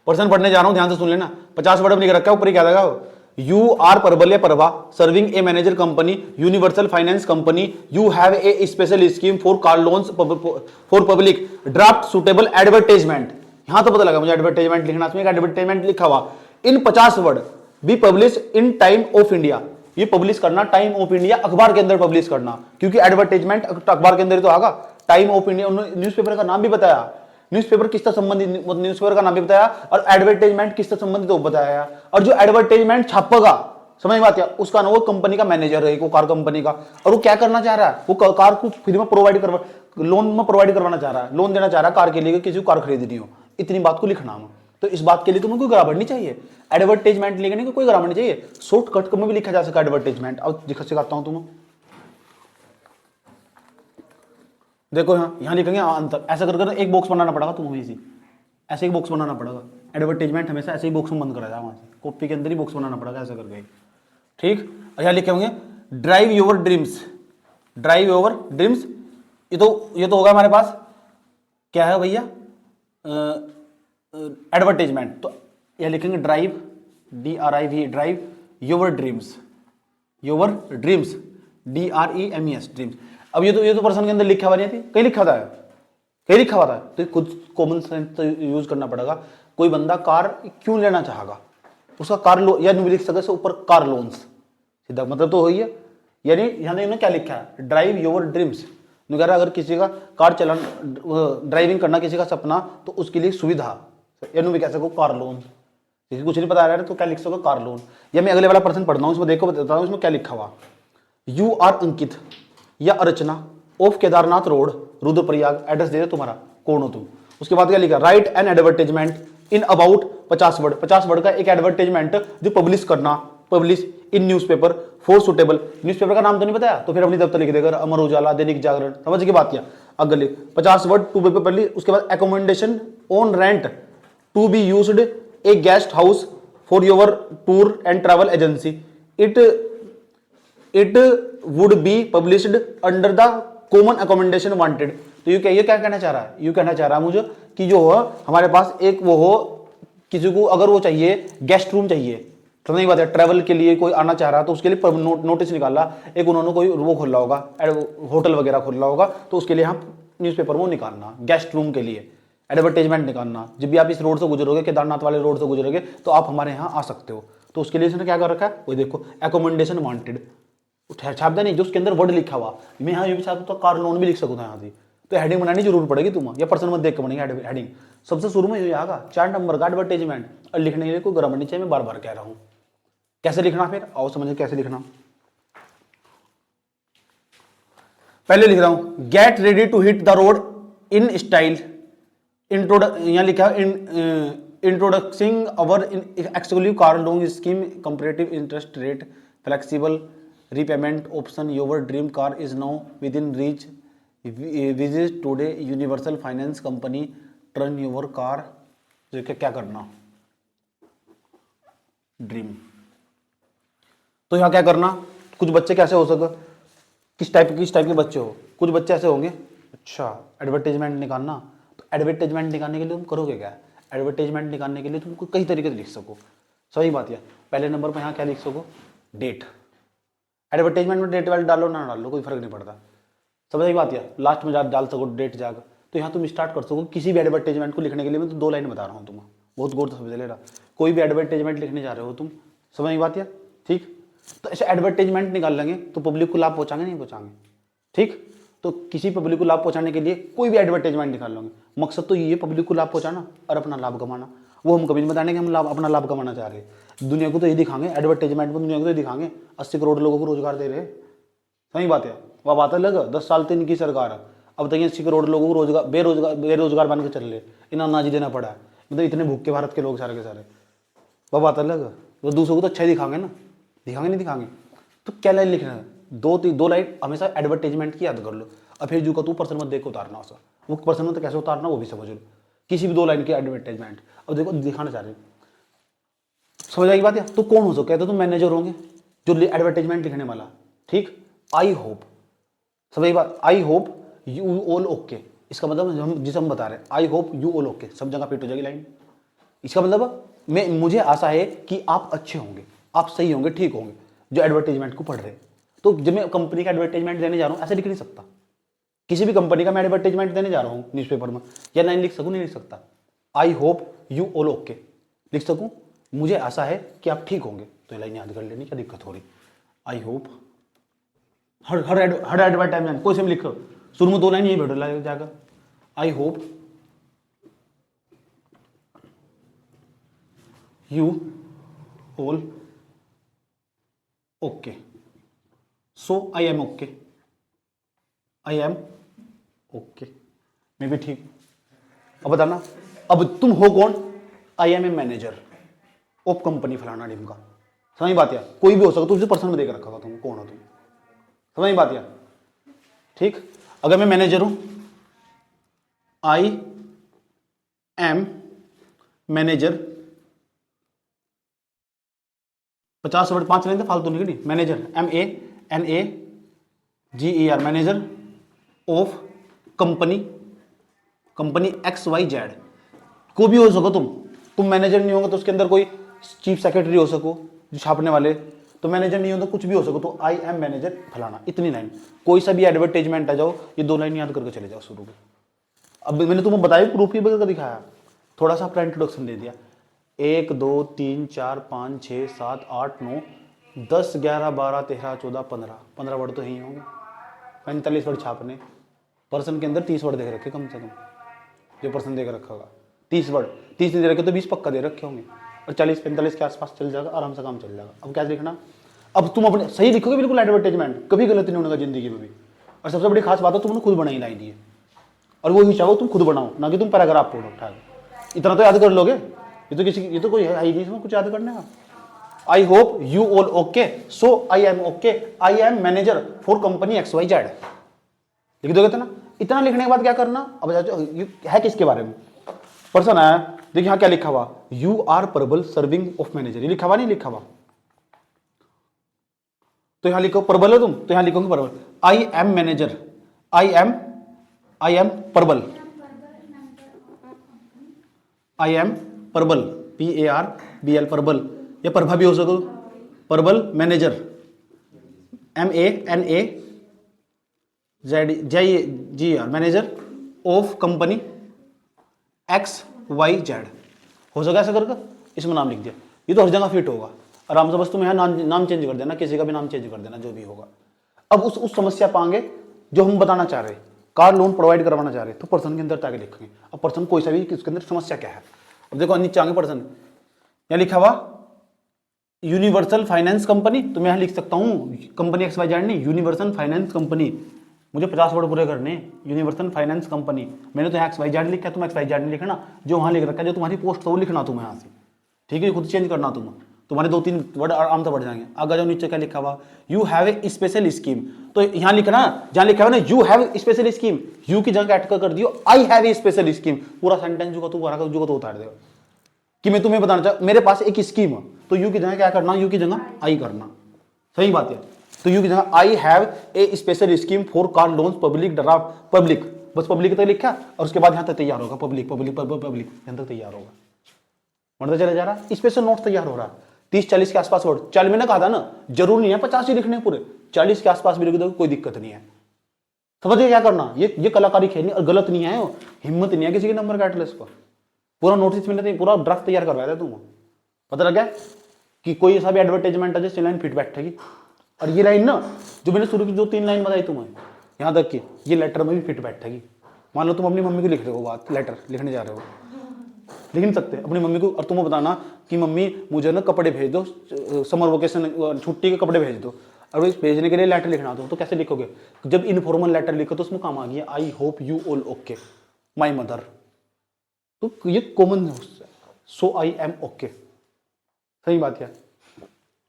[SPEAKER 1] पर्सन पढ़ने जा रहा हूं, ध्यान से सुन लेना। 50 वर्ड में लिख रखा है, ऊपर ही क्या देगा, यू आर प्रबल Prabha, serving a manager company, universal finance company, you have a special scheme for car loans for public, draft suitable advertisement. यहां तो पता लगा मुझे एडवर्टाइजमेंट लिखना, इसमें एडवर्टाइजमेंट लिखा हुआ इन 50 word, be publish in time of India. ये पब्लिश करना टाइम ऑफ इंडिया अखबार के अंदर पब्लिश करना, क्योंकि एडवर्टाइजमेंट अखबार के अंदर ही तो आगा। टाइम ऑफ इंडिया, उन्होंने न्यूज़पेपर का नाम भी बताया, न्यूज़पेपर किससे संबंधित, न्यूज़पेपर का नाम भी बताया, और एडवर्टाइजमेंट किससे संबंधित वो बताया। और जो एडवर्टाइजमेंट छापेगा, समझ में आती है, उसका ना वो कंपनी का मैनेजर है, वो कार कंपनी का, और वो क्या करना चाह रहा है, वो कार को फ्री में प्रोवाइड करवा, लोन में प्रोवाइड करवाना चाह रहा है, लोन देना चाह रहा है कार के लिए, किसी को कार खरीदनी हो। इतनी बात को लिखना है, तो इस बात के लिए तुम्हें कोई ग्रामर नहीं चाहिए। एडवर्टाइजमेंट लिखने का कोई ग्रामर नहीं चाहिए, शॉर्टकट में भी लिखा जा सकता है एडवर्टाइजमेंट। अब सिखाता हूं तुम्हें, देखो यहाँ लिखेंगे अंतर, ऐसा कर एक बॉक्स बनाना पड़ेगा तुम्हें, इसी ऐसे एक बॉक्स बनाना पड़ेगा। एडवर्टाइजमेंट हमेशा ऐसे ही बॉक्स में बंद करा जाए, वहां से कॉपी के अंदर ही बॉक्स बनाना पड़ेगा ऐसा करके, ठीक। यहाँ लिखे होंगे drive your dreams, drive your dreams. ये तो होगा हमारे पास, क्या है भैया, एडवर्टाइजमेंट। तो यह लिखेंगे drive, DRIV, drive your dreams, your dreams, DREMES, dreams. अब ये तो पर्सन के अंदर लिखा हुआ नहीं थी, कहीं लिखा था, कहीं लिखा हुआ था, तो खुद कॉमन सेंस तो यूज करना पड़ेगा। कोई बंदा कार क्यों लेना चाहेगा, उसका कार लो या नहीं लिख सके से ऊपर कार लोन्स, सीधा मतलब तो वही है। यानी इन्होंने क्या लिखा है, ड्राइव योर ड्रीम्स। कह अगर किसी का कार चलाना, ड्राइविंग करना किसी का सपना, तो उसके लिए सुविधा, यानी भी कह सको कार लोन। किसी कुछ नहीं पता रहा है तो क्या लिख सको, कार लोन। या मैं अगले वाला पर्सन पढ़ रहा हूँ, इसमें देखो बताता हूँ इसमें क्या लिखा हुआ। यू आर अंकित या Archana of Kedarnath road, Rudraprayag. Address दे दे तुम्हारा, कौन हो तुम। उसके बाद क्या लिखा, write an advertisement in about 50 word, 50 word का एक एडवर्टाइजमेंट जो पब्लिश करना, publish in newspaper for suitable. Newspaper का नाम तो नहीं बताया, तो फिर अपनी दफ्तर लिख देगा, अमर उजाला, दैनिक जागरण, समझ की बात किया। अगले 50 वर्ड टू पेपर पढ़ ली। उसके बाद accommodation on rent to be used a guest house for your tour and travel agency, it would be published under the common accommodation wanted. तो ये क्या कहना चाह रहा है, ये कहना चाह रहा है मुझे कि जो हो हमारे पास एक वो हो, किसी को अगर वो चाहिए गेस्ट रूम चाहिए, तो नहीं बात है, ट्रैवल के लिए कोई आना चाह रहा तो उसके लिए नोटिस निकाला, एक उन्होंने कोई वो खोला होगा, होटल वगैरह खोला होगा, तो उसके लिए हम न्यूज़पेपर वो निकालना, गेस्ट रूम के लिए एडवर्टाइजमेंट निकालना। जब भी आप इस रोड से गुजरोगे, केदारनाथ वाले रोड से गुजरोगे, तो आप हमारे यहाँ आ सकते हो। तो उसके लिए इसने क्या कर रखा है, वो देखो एकोमोडेशन वांटेड, छाप नहीं जो उसके अंदर वर्ड लिखा हुआ। मैं यहाँ ये भी चाहता हूँ तो कार लोन भी लिख सकूँ यहाँ से, तो हेडिंग बनानी जरूर पड़ेगी तुम, या पर्सन मत देख के बनेगी हेडिंग। सबसे शुरू में ये आएगा 4 नंबर का एडवर्टाइजमेंट, और लिखने के लिए कोई ग्रामर नहीं चाहिए, मैं बार बार कह रहा हूँ। कैसे लिखना, फिर आओ समझे कैसे लिखना। पहले लिख रहा हूं, get ready to hit the road in style, यहाँ लिखा introducing our exclusive car loan scheme, comparative interest rate, flexible repayment option, your dream car is now within reach, visit today universal finance company, turn your car. क्या करना, ड्रीम। तो यहाँ क्या करना, कुछ बच्चे कैसे हो सके, किस टाइप के बच्चे हो, कुछ बच्चे ऐसे होंगे, अच्छा एडवर्टाइजमेंट निकालना, तो एडवर्टाइजमेंट निकालने के लिए तुम करोगे क्या, एडवर्टाइजमेंट निकालने के लिए तुमको कई तरीके से लिख सको। सही बात है, पहले नंबर पर यहाँ क्या लिख सको, डेट। एडवर्टाइजमेंट में डेट वाले डालो ना डालो कोई फर्क नहीं पड़ता, समझ ही बात है, लास्ट में डाल सको डेट जाकर। तो यहाँ तुम स्टार्ट कर सको किसी भी एडवर्टाइजमेंट को लिखने के लिए। मैं तो 2 लाइन बता रहा हूँ तुम्हें, बहुत गौर से समझ लेना। कोई भी एडवर्टाइजमेंट लिखने जा रहे हो तुम, समझ ही बात है, ठीक। तो ऐसे एडवर्टाइजमेंट निकाल लेंगे तो पब्लिक को लाभ पहुंचाएंगे नहीं पहुंचाएंगे, ठीक। तो किसी पब्लिक को लाभ पहुंचाने के लिए कोई भी एडवर्टाइजमेंट निकाल लेंगे, मकसद तो ये पब्लिक को लाभ पहुंचाना और अपना लाभ कमाना। वो हम कभी नहीं बताने कि हम अपना लाभ कमाना चाह रहे हैं, दुनिया को तो ये दिखाएंगे एडवर्टाइजमेंट में, दुनिया को तो ये दिखाएंगे 80 करोड़ लोगों को रोजगार दे रहे। सही बात है, वह बात अलग, 10 साल तो इनकी सरकार है, अब तक 80 करोड़ लोगों को रोजगार बेरोजगार बन के चल रहे, इन्हें अनाज ही देना पड़ा है, मतलब इतने भूखे भारत के लोग सारे के सारे, वह बात अलग। तो दूसरों को तो अच्छा ही दिखाएंगे ना, दिखाएंगे नहीं दिखाएंगे। तो क्या लाइन लिखना है, 2 लाइन हमेशा एडवर्टाइजमेंट की याद कर लो। अब फिर जू का तू पर्सन मत देख उतारना, उसका वो पर्सन में तो कैसे उतारना वो भी समझ लो, किसी भी 2 लाइन की एडवर्टाइजमेंट। अब देखो दिखाना चाह रहे, समझ आएगी बात है। तो कौन हो सकता है, तो तुम मैनेजर होंगे जो एडवर्टाइजमेंट लिखने वाला, ठीक। आई होप, समझ बात, आई होप यू ऑल ओके, इसका मतलब जिसे हम बता रहे हैं आई होप यू ऑल ओके, सब जगह फिट हो जाएगी लाइन। इसका मतलब मुझे आशा है कि आप अच्छे होंगे, आप सही होंगे, ठीक होंगे, जो एडवर्टाइजमेंट को पढ़ रहे हैं। तो जब मैं कंपनी का एडवर्टाइजमेंट देने जा रहा हूँ ऐसे लिख नहीं सकता, किसी भी कंपनी का मैं एडवर्टाइजमेंट देने जा रहा हूँ न्यूज़पेपर में, या लाइन लिख सकूँ, नहीं लिख सकता। आई होप यू ऑल ओके लिख सकूँ, मुझे आशा है कि आप ठीक होंगे, तो ये लाइन याद कर लेनी, क्या दिक्कत हो रही। आई होप हर एडवर्टाइजमेंट कोई से भी लिखो, शुरू में 2 लाइन यही बैठ जाकर, I hope you all okay, so I am okay, I am okay, मैं भी ठीक। अब बताना, अब तुम हो कौन, I am a manager of company फलाना टीम का। समझ बात है, कोई भी हो सकता, तुझे पर्सन में देकर रखा होगा तुम कौन हो तुम, समझ बात है, ठीक। अगर मैं मैनेजर हूं, I am manager, 50 word 5 line फालतू नहीं, manager MANAGER manager of company XYZ। को भी हो सको तुम मैनेजर नहीं होगा तो उसके अंदर कोई चीफ सेक्रेटरी हो सको जो छापने वाले, तो मैनेजर नहीं हो तो कुछ भी हो सको, तो आई एम मैनेजर फलाना, इतनी लाइन। कोई सा भी एडवर्टाइजमेंट आ जाओ, ये 2 लाइन याद करके चले जाओ शुरू में। अब मैंने तुम्हें बताया, प्रूफ की बगैर दिखाया, थोड़ा सा अपना इंट्रोडक्शन दे दिया। 1 2 3 4 5 6 7 8 9 10 11 12 13 14 15 वर्ड तो यही होंगे, 45 वर्ड छापने। पर्सन के अंदर 30 वर्ड देख रखे कम से कम, जो पर्सन देकर रखा होगा 30 वर्ड, 30 नहीं दे रखे तो 20 पक्का दे रखे होंगे, और 40-45 के आसपास चल जाएगा, आराम से काम चल जाएगा। अब क्या लिखना, अब तुम अपने सही लिखोगे बिल्कुल एडवर्टाइजमेंट, कभी गलत नहीं होगा जिंदगी में भी। और सबसे बड़ी खास बात है तुमने खुद बनाई लाइन है, और वो ही चाहो तुम खुद बनाओ, ना कि तुम पैराग्राफ पढ़ो उठा के। इतना तो याद कर लोगे, ये तो कोई है ही नहीं इसमें कुछ याद करने का। आई hope you all okay, so I am okay, I am manager for company XYZ, लिख दोगे ना। इतना लिखने के बाद क्या करना, अब है किसके बारे में, पर्सन है, देखिए यहाँ क्या लिखा हुआ, यू आर प्रबल सर्विंग ऑफ मैनेजर, ये लिखा हुआ नहीं लिखा हुआ, तो यहां लिखो प्रबल हो तुम, तो यहां लिखोगे प्रबल। I am manager, I am I am प्रबल, आई एम प्रबल, PARBL प्रबल, या प्रभा भी हो सको, प्रबल manager, MANAZER manager of company XYZ हो सका ऐसा करके इसमें नाम लिख दिया। ये तो हर जगह फिट होगा आराम से, बस तुम यहाँ नाम चेंज कर देना, किसी का भी नाम चेंज कर देना, जो भी होगा। अब उस समस्या पाएंगे जो हम बताना चाह रहे, कार लोन प्रोवाइड करवाना चाह रहे, तो पर्सन के अंदर ताकि लिखेंगे। अब पर्सन कोई सा भी, उसके अंदर समस्या क्या है। अब देखो नीचे आगे पर्सन, यहाँ लिखा हुआ यूनिवर्सल फाइनेंस कंपनी, तो मैं यहाँ लिख सकता हूँ कंपनी XYZ नहीं, यूनिवर्सल फाइनेंस कंपनी। मुझे 50 वर्ड पूरे करने, यूनिवर्सल फाइनेंस कंपनी। मैंने तो यहाँ XYZ लिखा है, तुम XYZ नहीं लिखना, जो वहाँ लिख रखा है, जो तुम्हारी पोस्ट है वो लिखना तुम यहाँ से, ठीक है, खुद चेंज करना तुम, तुम्हारे 2-3 वर्ड आराम से बढ़ जाएंगे। आगे जाओ, नीचे क्या लिखा हुआ, you have a special scheme, तो यहाँ लिखना, जहाँ लिखा हुआ ना you have special scheme, you की जगह ऐड कर दियो I have a special scheme, पूरा सेंटेंस जो तो उतार देगा कि मैं तुम्हें बताना चाहता मेरे पास एक स्कीम है, तो यू की जगह क्या करना, यू की जगह आई करना, सही बात है। तो यू की जगह I have a special scheme for car loans public draft, public बस पब्लिक तक लिखा, और उसके बाद यहाँ तक तैयार होगा पब्लिक पब्लिक पब्लिक यहाँ तक तैयार होगा, बढ़ता चला जा रहा, स्पेशल नोट तैयार हो रहा। 30-40 के आसपास वर्ड, 40 मैंने कहा था ना, जरूर नहीं है 50 ही लिखने पूरे, 40 के आसपास भी लिख दो, कोई दिक्कत नहीं है। समझिए क्या करना, ये कलाकारी खेलनी, और गलत नहीं है, हिम्मत नहीं है किसी के नंबर काट ले इसको, पूरा नोटिस मिलता, पूरा ड्राफ्ट तैयार करवाया था तुम, पता लगा कि कोई ऐसा भी एडवर्टाइजमेंट है जिससे लाइन फिट बैठेगी। और ये लाइन ना जो मैंने शुरू की, जो 3 लाइन बताई तुम्हें यहाँ तक की, ये लेटर में भी फिट बैठेगी। मान लो तुम अपनी मम्मी को लिख रहे हो, बात लेटर लिखने जा रहे हो, लिख नहीं सकते अपनी मम्मी को, और तुम्हें बताना कि मम्मी मुझे ना कपड़े भेज दो, समर वेकेशन छुट्टी के कपड़े भेज दो, और इस भेजने के लिए लेटर लिखना तो कैसे लिखोगे। जब इनफॉर्मल लेटर लिखो तो उसमें काम आ गया, आई hope you all okay my mother, तो ये कॉमन है, सो आई एम ओके, सही बात है।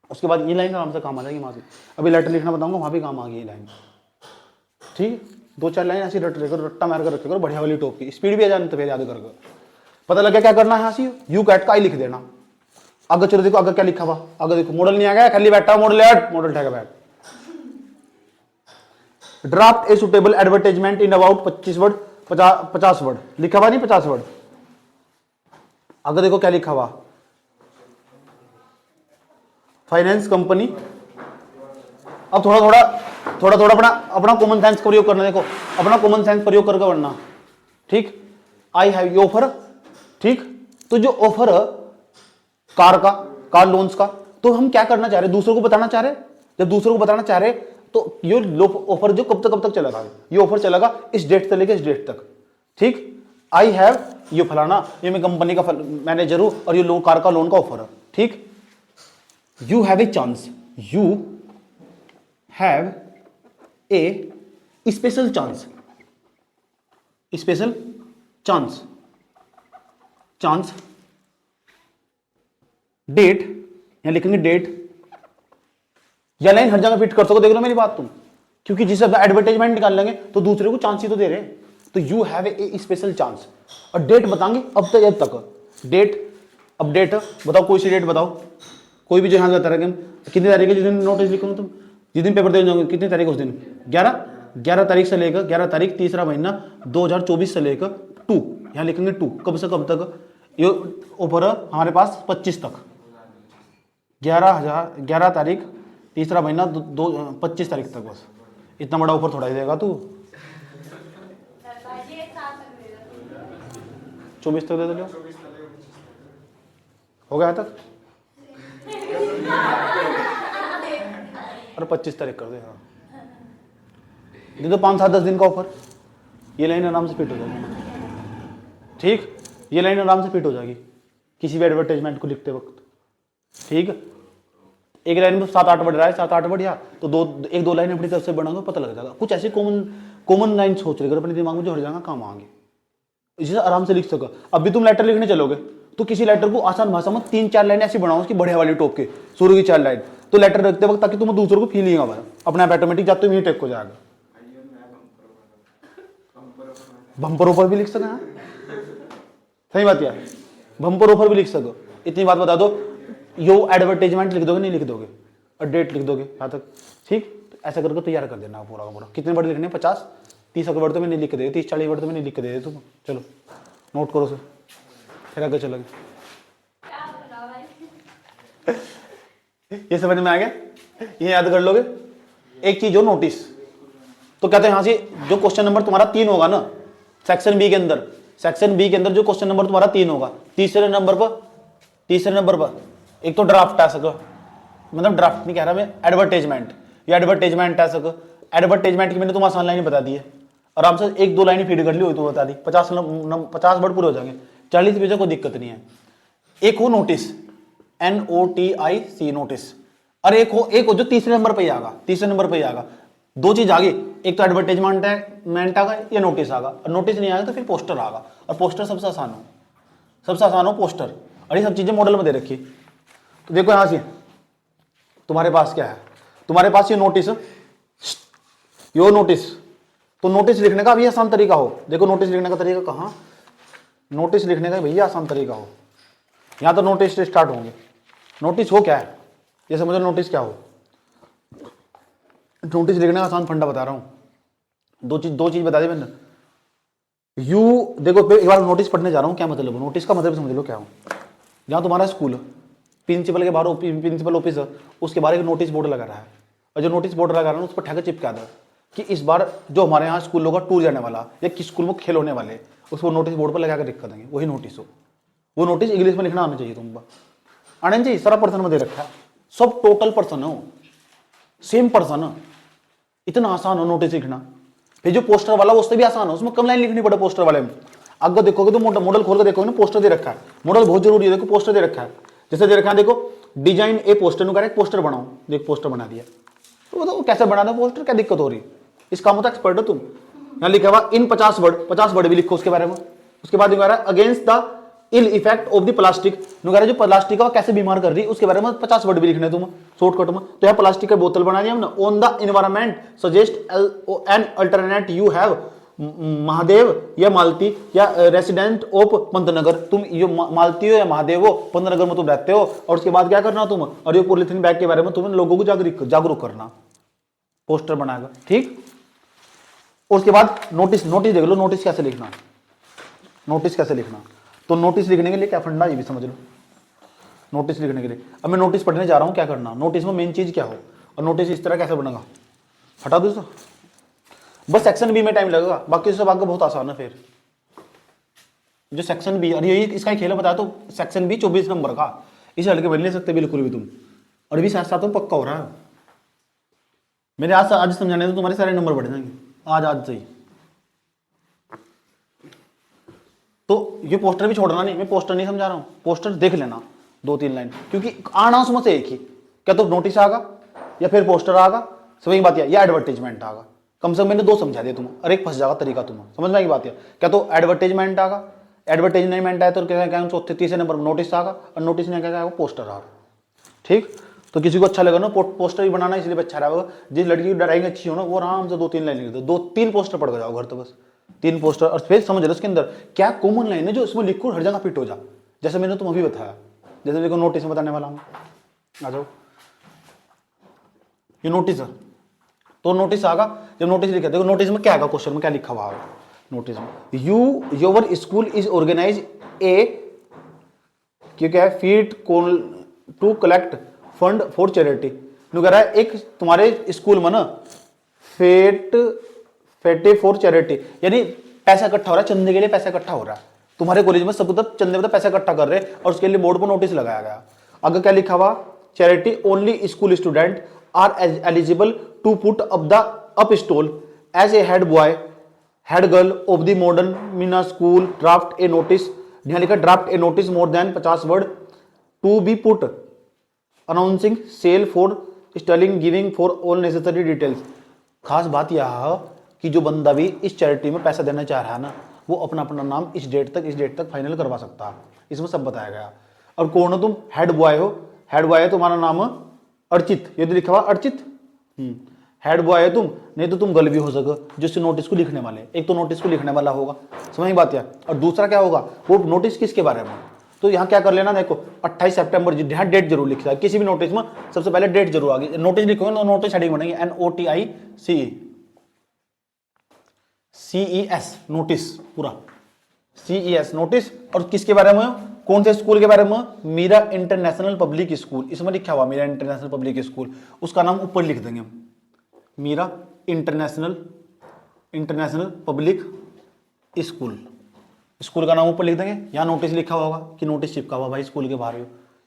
[SPEAKER 1] उसके बाद ये लाइन आराम से काम आ जाएगी वहां से, अभी लेटर लिखना बताऊंगा वहां भी काम आ गई ये लाइन, ठीक। 2-4 लाइन ऐसी रट्टा मार कर रखे करो, बढ़िया वाली टॉप की, स्पीड भी आ जाने तो फिर याद करके पता लगा क्या करना है। यहाँ से यू कैट का आई लिख देना, आगे चलो देखो आगे क्या लिखा हुआ, आगे देखो मॉडल नहीं आ गया, खाली बैठा मॉडल ऐड, मॉडल ठेका बैठ, draft a suitable advertisement in about 25 word, 50 word लिखा हुआ नहीं, 50 वर्ड। आगे देखो क्या लिखा हुआ, फाइनेंस कंपनी। अब थोड़ा अपना कॉमन सेंस प्रयोग करना, देखो अपना कॉमन सेंस प्रयोग करके बढ़ना, ठीक। आई हैव यू ऑफर, ठीक, तो जो ऑफर कार लोन्स का, तो हम क्या करना चाह रहे, दूसरों को बताना चाह रहे। जब दूसरों को बताना चाह रहे तो ये ऑफर जो कब तक चलेगा, ये ऑफर चलेगा इस डेट से लेकर इस डेट तक, ठीक। आई हैव ये फलाना, ये मैं कंपनी का मैनेजर हूं और ये कार का लोन का ऑफर है, ठीक। You have a chance, you have a special chance, special chance, chance date, यहां लिखेंगे डेट, या लाइन हर जगह फिट कर सको, देख लो मेरी बात तुम, क्योंकि जिस एडवर्टाइजमेंट निकाल लेंगे तो दूसरे को चांस ही तो दे रहे हैं, तो you have a special chance, और डेट बताएंगे अब तक डेट, अब डेट बताओ, कोई सी डेट बताओ, कोई भी जो यहाँ तारीख, कितनी तारीख है जिस दिन नोटिस लिखोगे तुम, जिस दिन पेपर देने जाओगे कितनी तारीख उस दिन, 11 तारीख से लेकर 11 तारीख तीसरा महीना 2024 से लेकर 2, यहाँ लिखेंगे 2, कब से कब तक, ये ऑफर हमारे पास 25 तक, 11 तारीख तीसरा महीना 25 तारीख तक, बस इतना बड़ा ऑफर थोड़ा ही देगा तू, 24 तक दे दो, हो गया तक, और 25 तारीख कर दे, हाँ दे दो, 5-7-10 दिन का ऑफर, ये लाइन आराम से फिट हो जाएगी, ठीक, ये लाइन आराम से फिट हो जाएगी किसी भी एडवर्टाइजमेंट को लिखते वक्त, ठीक। एक लाइन में 7-8 वर्ड रहा है, 7-8 वर्ड, या तो 1-2 लाइन अपनी तरफ से बनाओगे, पता लग जाएगा। कुछ ऐसी कॉमन लाइन सोच रहे अपने दिमाग में जो हर जाएगा काम आएंगे, इसी से आराम से लिख सको। अब भी तुम लेटर लिखने चलोगे तो किसी लेटर को आसान भाषा में 3-4 लाइन ऐसी बनाओ उसकी बढ़िया वाली टॉप के, शुरू की 4 लाइन, तो लेटर रखते वक्त ताकि तुम दूसरों को फील नहीं होगा, अपने आप ऑटोमेटिक जाते हुए टेक हो जाएगा। बम्पर ऑफर भी लिख सका, सही बात है, बम्पर ऑफर भी लिख सको। इतनी बात बता दो, यो एडवर्टाइजमेंट लिख दोगे नहीं लिख दोगे, और डेट लिख दोगे यहाँ तक, ठीक। तो ऐसा करके तैयार कर देना पूरा का पूरा। कितने वर्ड लिखने हैं, 50, 30 वर्ड तो मैंने लिख के दे, 30-40 वर्ड तो मैंने लिख के दे तुम। चलो नोट करो सर, फिर आगे चलोगे। ये समझ में आ गया, ये याद कर लोगे। एक चीज हो नोटिस, तो कहते हैं यहां से जो क्वेश्चन नंबर तुम्हारा 3 होगा ना सेक्शन बी के अंदर, सेक्शन बी के अंदर जो क्वेश्चन नंबर तुम्हारा 3 होगा, तीसरे नंबर पर एक तो ड्राफ्ट आ सको, मतलब ड्राफ्ट नहीं कह रहा मैं, एडवर्टाइजमेंट, या एडवर्टाइजमेंट आ सको। एडवर्टाइजमेंट की मैंने तुम्हें आसान लाइन बता दी है, आराम से 1-2 लाइन फीड कर ली हो तो बता दी, 50 वर्ड पूरे हो जाएंगे, 40 पेज, कोई दिक्कत नहीं है। एक हो नोटिस, NOTIC नोटिस, और एक हो जो तीसरे नंबर पे ही आएगा। 2 चीज आ गई, एक तो एडवर्टाइजमेंट आगा या नोटिस आगा, और नोटिस नहीं आएगा तो फिर पोस्टर आगा, और पोस्टर सबसे आसान हो पोस्टर। और ये सब चीजें मॉडल में दे रखी। तो देखो यहां से तुम्हारे पास क्या है, तुम्हारे पास ये नोटिस, तो नोटिस लिखने का भी आसान तरीका हो। देखो नोटिस लिखने का तरीका कहाँ, नोटिस लिखने का भैया आसान तरीका हो, यहां तो नोटिस से स्टार्ट होंगे। नोटिस हो क्या है, ये समझो नोटिस क्या हो। नोटिस लिखने का आसान फंडा बता रहा हूं। दो चीज बता दी मैंने। यू देखो एक बार नोटिस पढ़ने जा रहा हूं, क्या मतलब, नोटिस का मतलब समझ लो क्या हो। जहां तुम्हारा स्कूल, प्रिंसिपल के बाहर प्रिंसिपल ऑफिस है, उसके बाहर एक नोटिस बोर्ड लगा रहा है, और जो नोटिस बोर्ड लगा रहा है उस पर ठेका चिपका दो कि इस बार जो हमारे यहाँ स्कूल होगा टूर जाने वाला, या किस स्कूल में खेल होने वाले, उसको नोटिस बोर्ड पर लगा कर दिक्कत देंगे, वही नोटिस हो। वो नोटिस इंग्लिश में लिखना आना चाहिए तुमको, आना चाहिए। सारा पर्सन में दे रखा है, सब टोटल पर्सन हो, सेम पर्सन, इतना आसान हो नोटिस लिखना। फिर जो पोस्टर वाला उससे भी आसान हो, उसमें कम लाइन लिखनी पड़े पोस्टर वाले में। अगर देखोगे तो मॉडल खोल कर देखोगे ना, पोस्टर दे रखा है, मॉडल बहुत जरूरी है। देखो पोस्टर दे रखा है, जैसे दे रखा है देखो, डिजाइन ए पोस्टर नु करेक्ट पोस्टर बनाओ, देख पोस्टर बना दिया, तो कैसे बना दो पोस्टर, क्या दिक्कत हो रही, इस काम में तो एक्सपर्ट हो तुम। यहाँ लिखा हुआ इन 50 वर्ड भी लिखो उसके बारे में। उसके बाद against the ill effect of the plastic, जो प्लास्टिक है कैसे बीमार कर रही है उसके बारे में 50 वर्ड भी लिखने तुम शॉर्टकट में। तो यहाँ प्लास्टिक का बोतल बना दिया हमने। On the environment suggest an alternate you have Mahadev या मालती या रेसिडेंट ऑफ पंतनगर, तुम ये मालती हो या महादेव हो, पंतनगर में तुम रहते हो। और उसके बाद क्या करना तुम, और ये पॉलिथीन बैग के बारे में तुम्हें लोगों को जागरूक करना, पोस्टर बनाएगा, ठीक। उसके बाद नोटिस देख लो, नोटिस कैसे लिखना। तो नोटिस लिखने के लिए क्या फंडा, ये भी समझ लो। नोटिस लिखने के लिए अब मैं नोटिस पढ़ने जा रहा हूं, क्या करना, नोटिस में मेन चीज क्या हो, और नोटिस इस तरह कैसे बनेगा, हटा दो इसको। बस सेक्शन बी में टाइम लगेगा, बाकी सब आगे बहुत आसान है। फिर जो सेक्शन बी, और यही इसका खेल बताया, तो सेक्शन बी 24 नंबर का, इसे हल्के बन नहीं सकते बिल्कुल भी तुम। और भी साथ साथ में पक्का हो रहा है, मेरे आज समझाने तो तुम्हारे सारे नंबर बढ़ जाएंगे आज से ही। तो ये पोस्टर भी छोड़ना नहीं, मैं पोस्टर नहीं समझा रहा हूं, पोस्टर देख लेना 2-3 लाइन, क्योंकि आना उसमें से एक ही, क्या तो नोटिस आगा या फिर पोस्टर आगा, समझ बात या एडवर्टाइजमेंट आगा। कम से कम मैंने 2 समझा दिया तुम, और एक फंस जाएगा तरीका तुम, समझ में आई बात है। क्या तो एडवर्टाइजमेंट आगा, एडवर्टाइजमेंट आया तो क्या चौथे तीसरे नंबर पर नोटिस आगा, और नोटिस नहीं क्या पोस्टर आगा, ठीक। तो किसी को अच्छा लगा ना पोस्टर भी बनाना, इसलिए अच्छा रहेगा। जिस लड़की की ड्राइंग अच्छी हो ना, वो आराम से 2-3 लाइन लिख दो, 2-3 पोस्टर पढ़ के जाओ घर, तो बस 3 पोस्टर। और फिर समझ लो उसके अंदर क्या कॉमन लाइन है जो इसमें लिखो हर जगह फिट हो जा, जैसे मैंने तुम अभी बताया, जैसे देखो नोटिस में बताने वाला हूं, आ जाओ। ये नोटिस है, तो नोटिस आगा, जब नोटिस लिखा, देखो नोटिस में क्या आएगा, क्वेश्चन में क्या लिखा हुआ है नोटिस में, your school is organise a क्या है fete to collect fund for charity. कह रहा है एक तुम्हारे स्कूल में ना फेटे फॉर चैरिटी, यानी पैसा इकट्ठा हो रहा है, चंदे के लिए पैसा इकट्ठा हो रहा है तुम्हारे कॉलेज में, सब तब चंदे में पैसा इकट्ठा कर रहे हैं, और उसके लिए बोर्ड पर नोटिस लगाया गया। अगर क्या लिखा हुआ, charity only school student are eligible to put up stall as a head boy head girl of the modern Meena school draft a notice, यहाँ लिखा draft a notice more than 50 word to be put announcing sale for स्टेलिंग giving for all necessary details. खास बात यह है कि जो बंदा भी इस चैरिटी में पैसा देना चाह रहा है ना, वो अपना नाम इस डेट तक फाइनल करवा सकता है, इसमें सब बताया गया। और कौन हो तुम, हेड बॉय हो, हेड बॉय है तुम्हारा नाम अर्चित, ये तो लिखा हुआ अर्चित, हेड बॉय है तुम, नहीं तो तुम गर्ल भी हो सको जिससे नोटिस को लिखने वाले, एक तो नोटिस को लिखने वाला होगा, समझ बात है। और दूसरा क्या होगा, वो नोटिस किसके बारे में, तो यहाँ क्या कर लेना, देखो 28 सितंबर, यहाँ डेट जरूर लिखा है, किसी भी नोटिस में सबसे पहले डेट जरूर आ गई, नोटिस लिखोगे ना, नोटिस हेडिंग बनेगी NOTICE। CES नोटिस, पूरा CES नोटिस। और किसके बारे में, कौन से स्कूल के बारे में, मीरा इंटरनेशनल पब्लिक स्कूल, इसमें लिखा हुआ मीरा इंटरनेशनल पब्लिक स्कूल, उसका नाम ऊपर लिख देंगे हम, Meera international public school, school का नाम ऊपर लिख देंगे। यहाँ नोटिस लिखा हुआ होगा कि नोटिस चिपका हुआ भाई स्कूल के बाहर,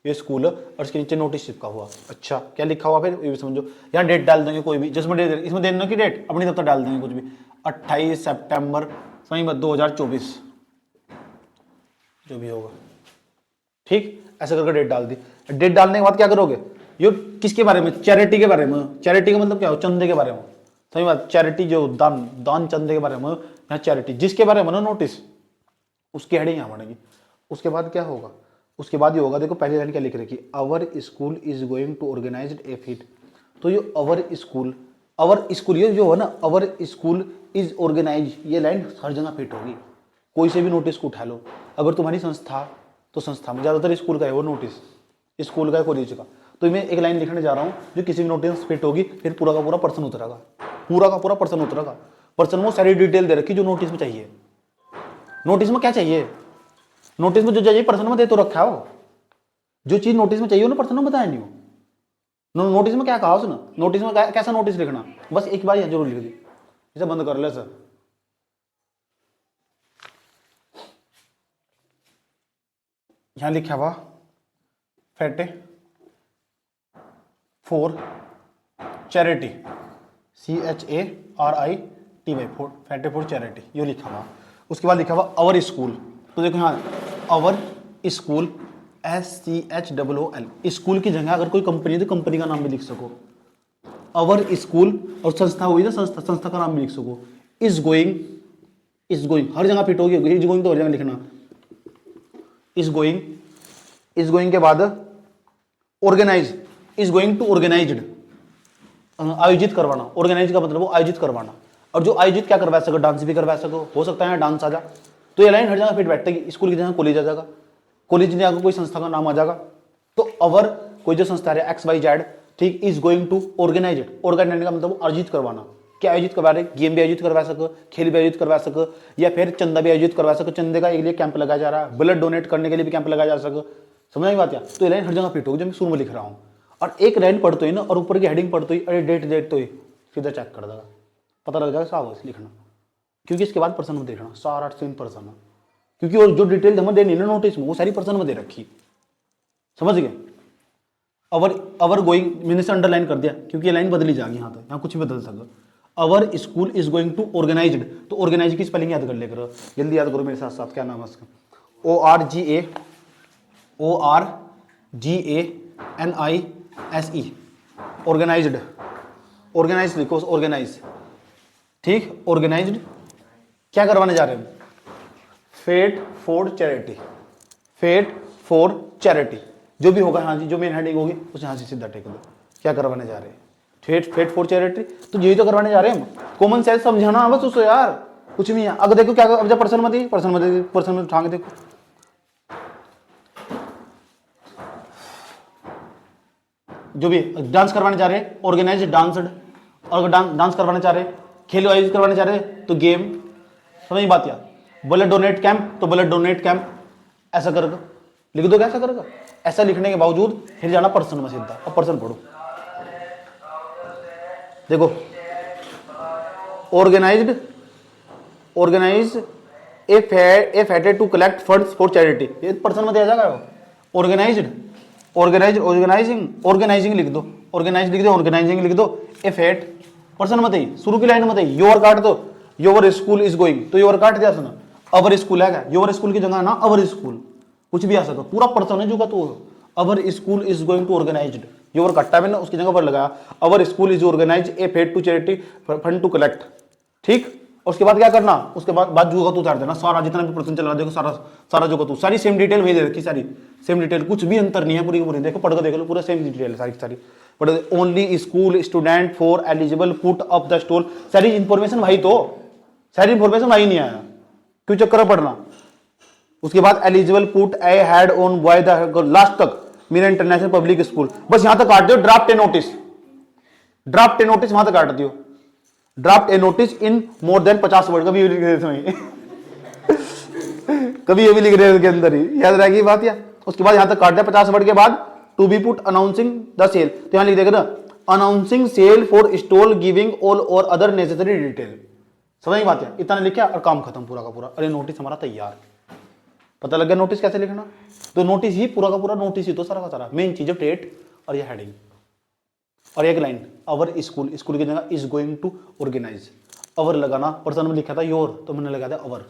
[SPEAKER 1] ये स्कूल है और इसके नीचे नोटिस चिपका हुआ। अच्छा क्या लिखा हुआ फिर ये भी समझो। यहाँ डेट डाल देंगे कोई भी, जिसमें डेट, इसमें देने की डेट अपनी तब तक डाल देंगे कुछ भी, 28 सितंबर सही बात 2024 जो भी होगा, ठीक ऐसे करके डेट डाल दी। डेट डालने के बाद क्या करोगे, ये किसके बारे में, चैरिटी के बारे में। चैरिटी का मतलब क्या हो, चंदे के बारे में, सही बात, चैरिटी जो दान चंदे के बारे में, यहाँ चैरिटी जिसके बारे में ना नोटिस, उसकी हेडिंग यहाँ बनेगी। उसके बाद क्या होगा, उसके बाद ये होगा, देखो पहली लाइन क्या लिख रखी, our school is going to organised a fete. तो ये आवर स्कूल ये जो है ना, आवर स्कूल इज ऑर्गेनाइज, ये लाइन हर जगह फिट होगी। कोई से भी नोटिस को उठा लो, अगर तुम्हारी संस्था, तो संस्था में ज्यादातर स्कूल का है वो नोटिस, स्कूल का है कॉलेज का, तो मैं एक लाइन लिखने जा रहा हूँ जो किसी भी नोटिस फिट होगी, फिर पूरा का पूरा पर्सन उतरेगा, पूरा का पूरा पर्सन उतरेगा। पर्सन में सारी डिटेल दे रखी जो नोटिस में चाहिए। नोटिस में क्या चाहिए, नोटिस में जो चाहिए पर्सन में दे तो रखा हो, जो चीज नोटिस में चाहिए ना पर्सन में बताया नहीं हो। नोटिस में क्या कहा उसने, नोटिस में कैसा नोटिस लिखना, बस एक बार जरूर लिख दी, इसे बंद कर ले सर। यहां लिखा हुआ fete for charity, CHARITY, fete for charity, ये लिखा हुआ। उसके बाद लिखा हुआ अवर स्कूल, तो देखो यहाँ अवर स्कूल SCHOOL, स्कूल की जगह अगर कोई कंपनी है तो कंपनी का नाम भी लिख सको, अवर स्कूल, और संस्था हुई ना संस्था का नाम भी लिख सको। इज गोइंग हर जगह फिट होगी, इज गोइंग तो हर जगह लिखना, इज गोइंग के बाद organise, is going to organised, आयोजित करवाना, ऑर्गेनाइज का मतलब वो आयोजित करवाना, और जो आयोजित क्या करवा सको, डांस भी करवा सको, हो सकता है डांस आ जा, तो ये लाइन हर जगह फिट बैठेगी। स्कूल की जगह कॉलेज आ जाएगा, कॉलेज में आगे कोई संस्था का नाम आ जाएगा, तो अवर कोई जो संस्था है XYZ, ठीक, is going to organise, organise का मतलब आयोजित करवाना, क्या आयोजित करवा रहे, गेम भी आयोजित करवा सको, खेल भी आयोजित करवा सको, या फिर चंदा भी आयोजित करवा सको, चंदे का एक लिए कैंप लगाया जा रहा है, ब्लड डोनेट करने के लिए भी कैंप लगाया जा सको, समझ में बात क्या। तो ये लाइन हर जगह फिट होगी जो मैं शुरू में लिख रहा हूँ, और एक लाइन पढ़ते ही ना और ऊपर की हेडिंग पढ़ते ही, अरे डेट तो ही सीधा चेक कर देगा, पता लग जाएगा साहब लिखना, क्योंकि इसके बाद पर्सन में देखना सारा सेम पर्सन है, क्योंकि वो जो डिटेल हमें देनी ना नोटिस में वो सारी पर्सन में दे रखी, समझ गए। अवर गोइंग मैंने से अंडरलाइन कर दिया क्योंकि ये लाइन बदली जाएगी, यहाँ तो यहाँ कुछ भी बदल सकता। Our school is going to organised, तो ऑर्गेनाइज की स्पेलिंग याद कर ले करो, जल्दी याद करो मेरे साथ साथ, क्या नाम है उसका, ORGANISE, ऑर्गेनाइज्ड, ऑर्गेनाइज लिखो, ऑर्गेनाइज, ठीक, ऑर्गेनाइज्ड क्या करवाने जा रहे हैं, फेट फॉर चैरिटी, जो भी होगा, हाँ जी जो मेन हेडिंग होगी उसे यहाँ से सीधा टेक दो, क्या करवाने जा रहे हैं, फेट फॉर चैरिटी, तो यही तो करवाने जा रहे हैं हम। कॉमन सेंस समझाना बस उसको यार, कुछ नहीं है। अगर देखो क्या, अब जब पर्सन में उठा के देखो, जो भी डांस करवाने जा रहे हैं ऑर्गेनाइज डांस्ड, और डांस करवाने जा रहे हैं, खेल आयोजित करवाने जा रहे हैं तो गेम, समझ बात या, ब्लड डोनेट कैंप तो ब्लड डोनेट कैंप, ऐसा करके लिख दो, कैसा करेगा, ऐसा लिखने के बावजूद फिर जाना पर्सन में सीधा। अब पर्सन पढ़ो, देखो organise a fated to collect funds for charity, ये पर्सन में दिया जाएगा। ऑर्गेनाइजिंग लिख दो, ऑर्गेनाइजिंग लिख दो, ए फैट पर्सन मत ही, शुरू की लाइन मत ही, योर काट दो, योर स्कूल इज गोइंग, तो योर काट दिया सुना, अवर स्कूल है क्या, योर स्कूल की जगह ना अवर स्कूल, कुछ भी आ सकता, पूरा पर्सन है जो का, तो our school is going to organised, your कट्टा में ना उसकी जगह पर लगाया, our school is organise a fete to charity fund to collect, ठीक। और उसके बाद क्या करना, उसके बाद जो का तू उतार देना, सारा जितना भी पर्सन चल रहा देखो, सारा जो का तू, सारी सेम डिटेल वही दे रखी, सारी सेम डिटेल, कुछ भी अंतर नहीं है, पूरी पूरी देखो, पढ़ कर देख लो, पूरा सेम डिटेल सारी पढ़। Only school student for eligible put up the stall, सारी इंफॉर्मेशन भाई, तो सारी इंफॉर्मेशन भाई नहीं आया, क्यों चक्कर पढ़ना। उसके बाद eligible put A had on by the last तक मीरा इंटरनेशनल पब्लिक स्कूल, बस यहां तक काट दो, ड्राफ्ट ए नोटिस वहां तक काट दियो, draft a notice in more than 50 word, कभी लिख रहे थे कभी ये भी लिख रहे हैं उसके अंदर ही, याद रहेगी बात। या उसके बाद यहां तक काट दिया 50 वर्ड के बाद to be put announcing the sale, तो यहां लिख देगा ना announcing sale for stall giving all or other necessary detail. समझ नहीं बात है, इतना लिखा और काम खत्म पूरा का पूरा। अरे नोटिस हमारा तैयार, पता लग गया नोटिस कैसे लिखना। तो नोटिस ही पूरा का पूरा नोटिस ही तो सारा का सारा मेन चीज है, डेट और ये हेडिंग और एक लाइन अवर स्कूल, स्कूल की जगह इज गोइंग टू ऑर्गेनाइज, अवर लगाना, पर्सन में लिखा था योर तो मैंने लगा दिया अवर,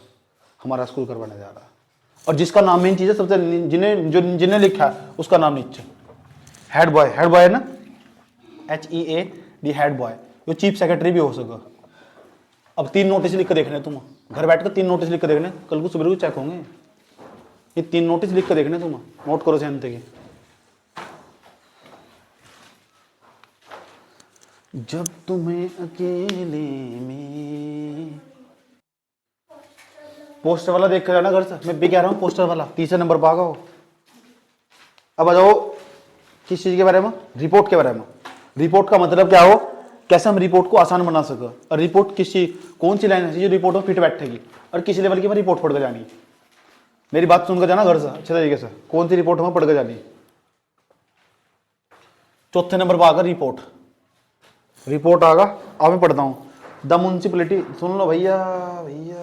[SPEAKER 1] हमारा स्कूल करवाने जा रहा है। और जिसका नाम मेन चीज है सबसे जिन्हें लिखा है उसका नाम नीचे, हेड बॉय, हेड बॉय है ना HEAD हेड बॉय, जो चीफ सेक्रेटरी भी हो सके। अब 3 नोटिस लिख कर देखने तुम, घर बैठ कर 3 नोटिस लिख कर देखने, कल को सुबह को चेक होंगे। ये 3 नोटिस लिख कर देखने तुम, नोट करो ध्यान से। जब तुम्हें अकेले में, पोस्टर वाला देख कर जाना घर से, मैं भी कह रहा हूँ पोस्टर वाला 3 नंबर पर आ गया। अब आ जाओ किस चीज के बारे में, रिपोर्ट के बारे में। रिपोर्ट का मतलब क्या हो, कैसे हम रिपोर्ट को आसान बना सके, और रिपोर्ट किसी कौन सी लाइन है जो रिपोर्ट में फिट बैठेगी, और किसी लेवल की मैं रिपोर्ट पढ़ कर जानी है। मेरी बात सुनकर जाना घर से अच्छे तरीके से, कौन सी रिपोर्ट हमें पढ़ कर जानी। 4 नंबर पर आकर रिपोर्ट, रिपोर्ट आगा अब मैं पढ़ता हूँ। द म्यूनसिपलिटी, सुन लो भैया भैया,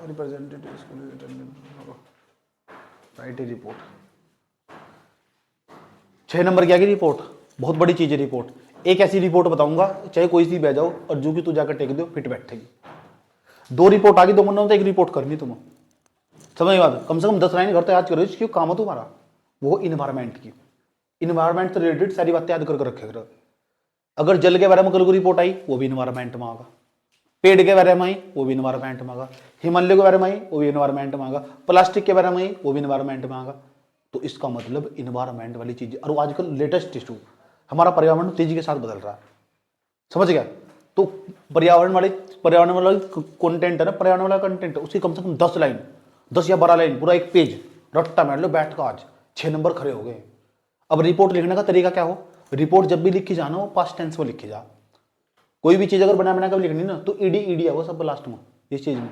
[SPEAKER 1] रिप्रेजेंटेटिव राइट रिपोर्ट। 6 नंबर की आगे रिपोर्ट, बहुत बड़ी चीज है रिपोर्ट। एक ऐसी रिपोर्ट बताऊंगा चाहे कोई सी बह जाओ और जो कि तू जाकर टेक दो फिट बैठेगी। 2 रिपोर्ट आ गई, 2 महीनों तो 1 रिपोर्ट करनी तुम्हें, समझ बात। कम से कम 10 लाइन घर तो याद करो, क्यों काम है तुम्हारा वो इन्वायरमेंट की, इन्वायरमेंट से रिलेटेड सारी बातें याद करके रखेगा। अगर जल के बारे में कल को रिपोर्ट आई वो भी इन्वायरमेंट में आगा, पेड़ के बारे में आई वो भी इन्वायरमेंट में आगा, हिमालय के बारे में आई वो भी इन्वायरमेंट में आगा, प्लास्टिक के बारे में आई वो भी इन्वायरमेंट में आगा। तो इसका मतलब इन्वायरमेंट वाली चीज, और आजकल लेटेस्ट इशू हमारा पर्यावरण तेजी के साथ बदल रहा है, समझ गया। तो पर्यावरण वाला कंटेंट है ना, पर्यावरण वाला कंटेंट उसकी कम से कम 10 लाइन, 10 या 12 लाइन, पूरा 1 पेज रट्टा मार लो बैठ कर, आज 6 नंबर खड़े हो गए। अब रिपोर्ट लिखने का तरीका क्या हो, रिपोर्ट जब भी लिखी जाना वो पास्ट टेंस में लिखी जा। कोई भी चीज अगर बना कर लिखनी ना तो ईडी है वो सब लास्ट में। इस चीज में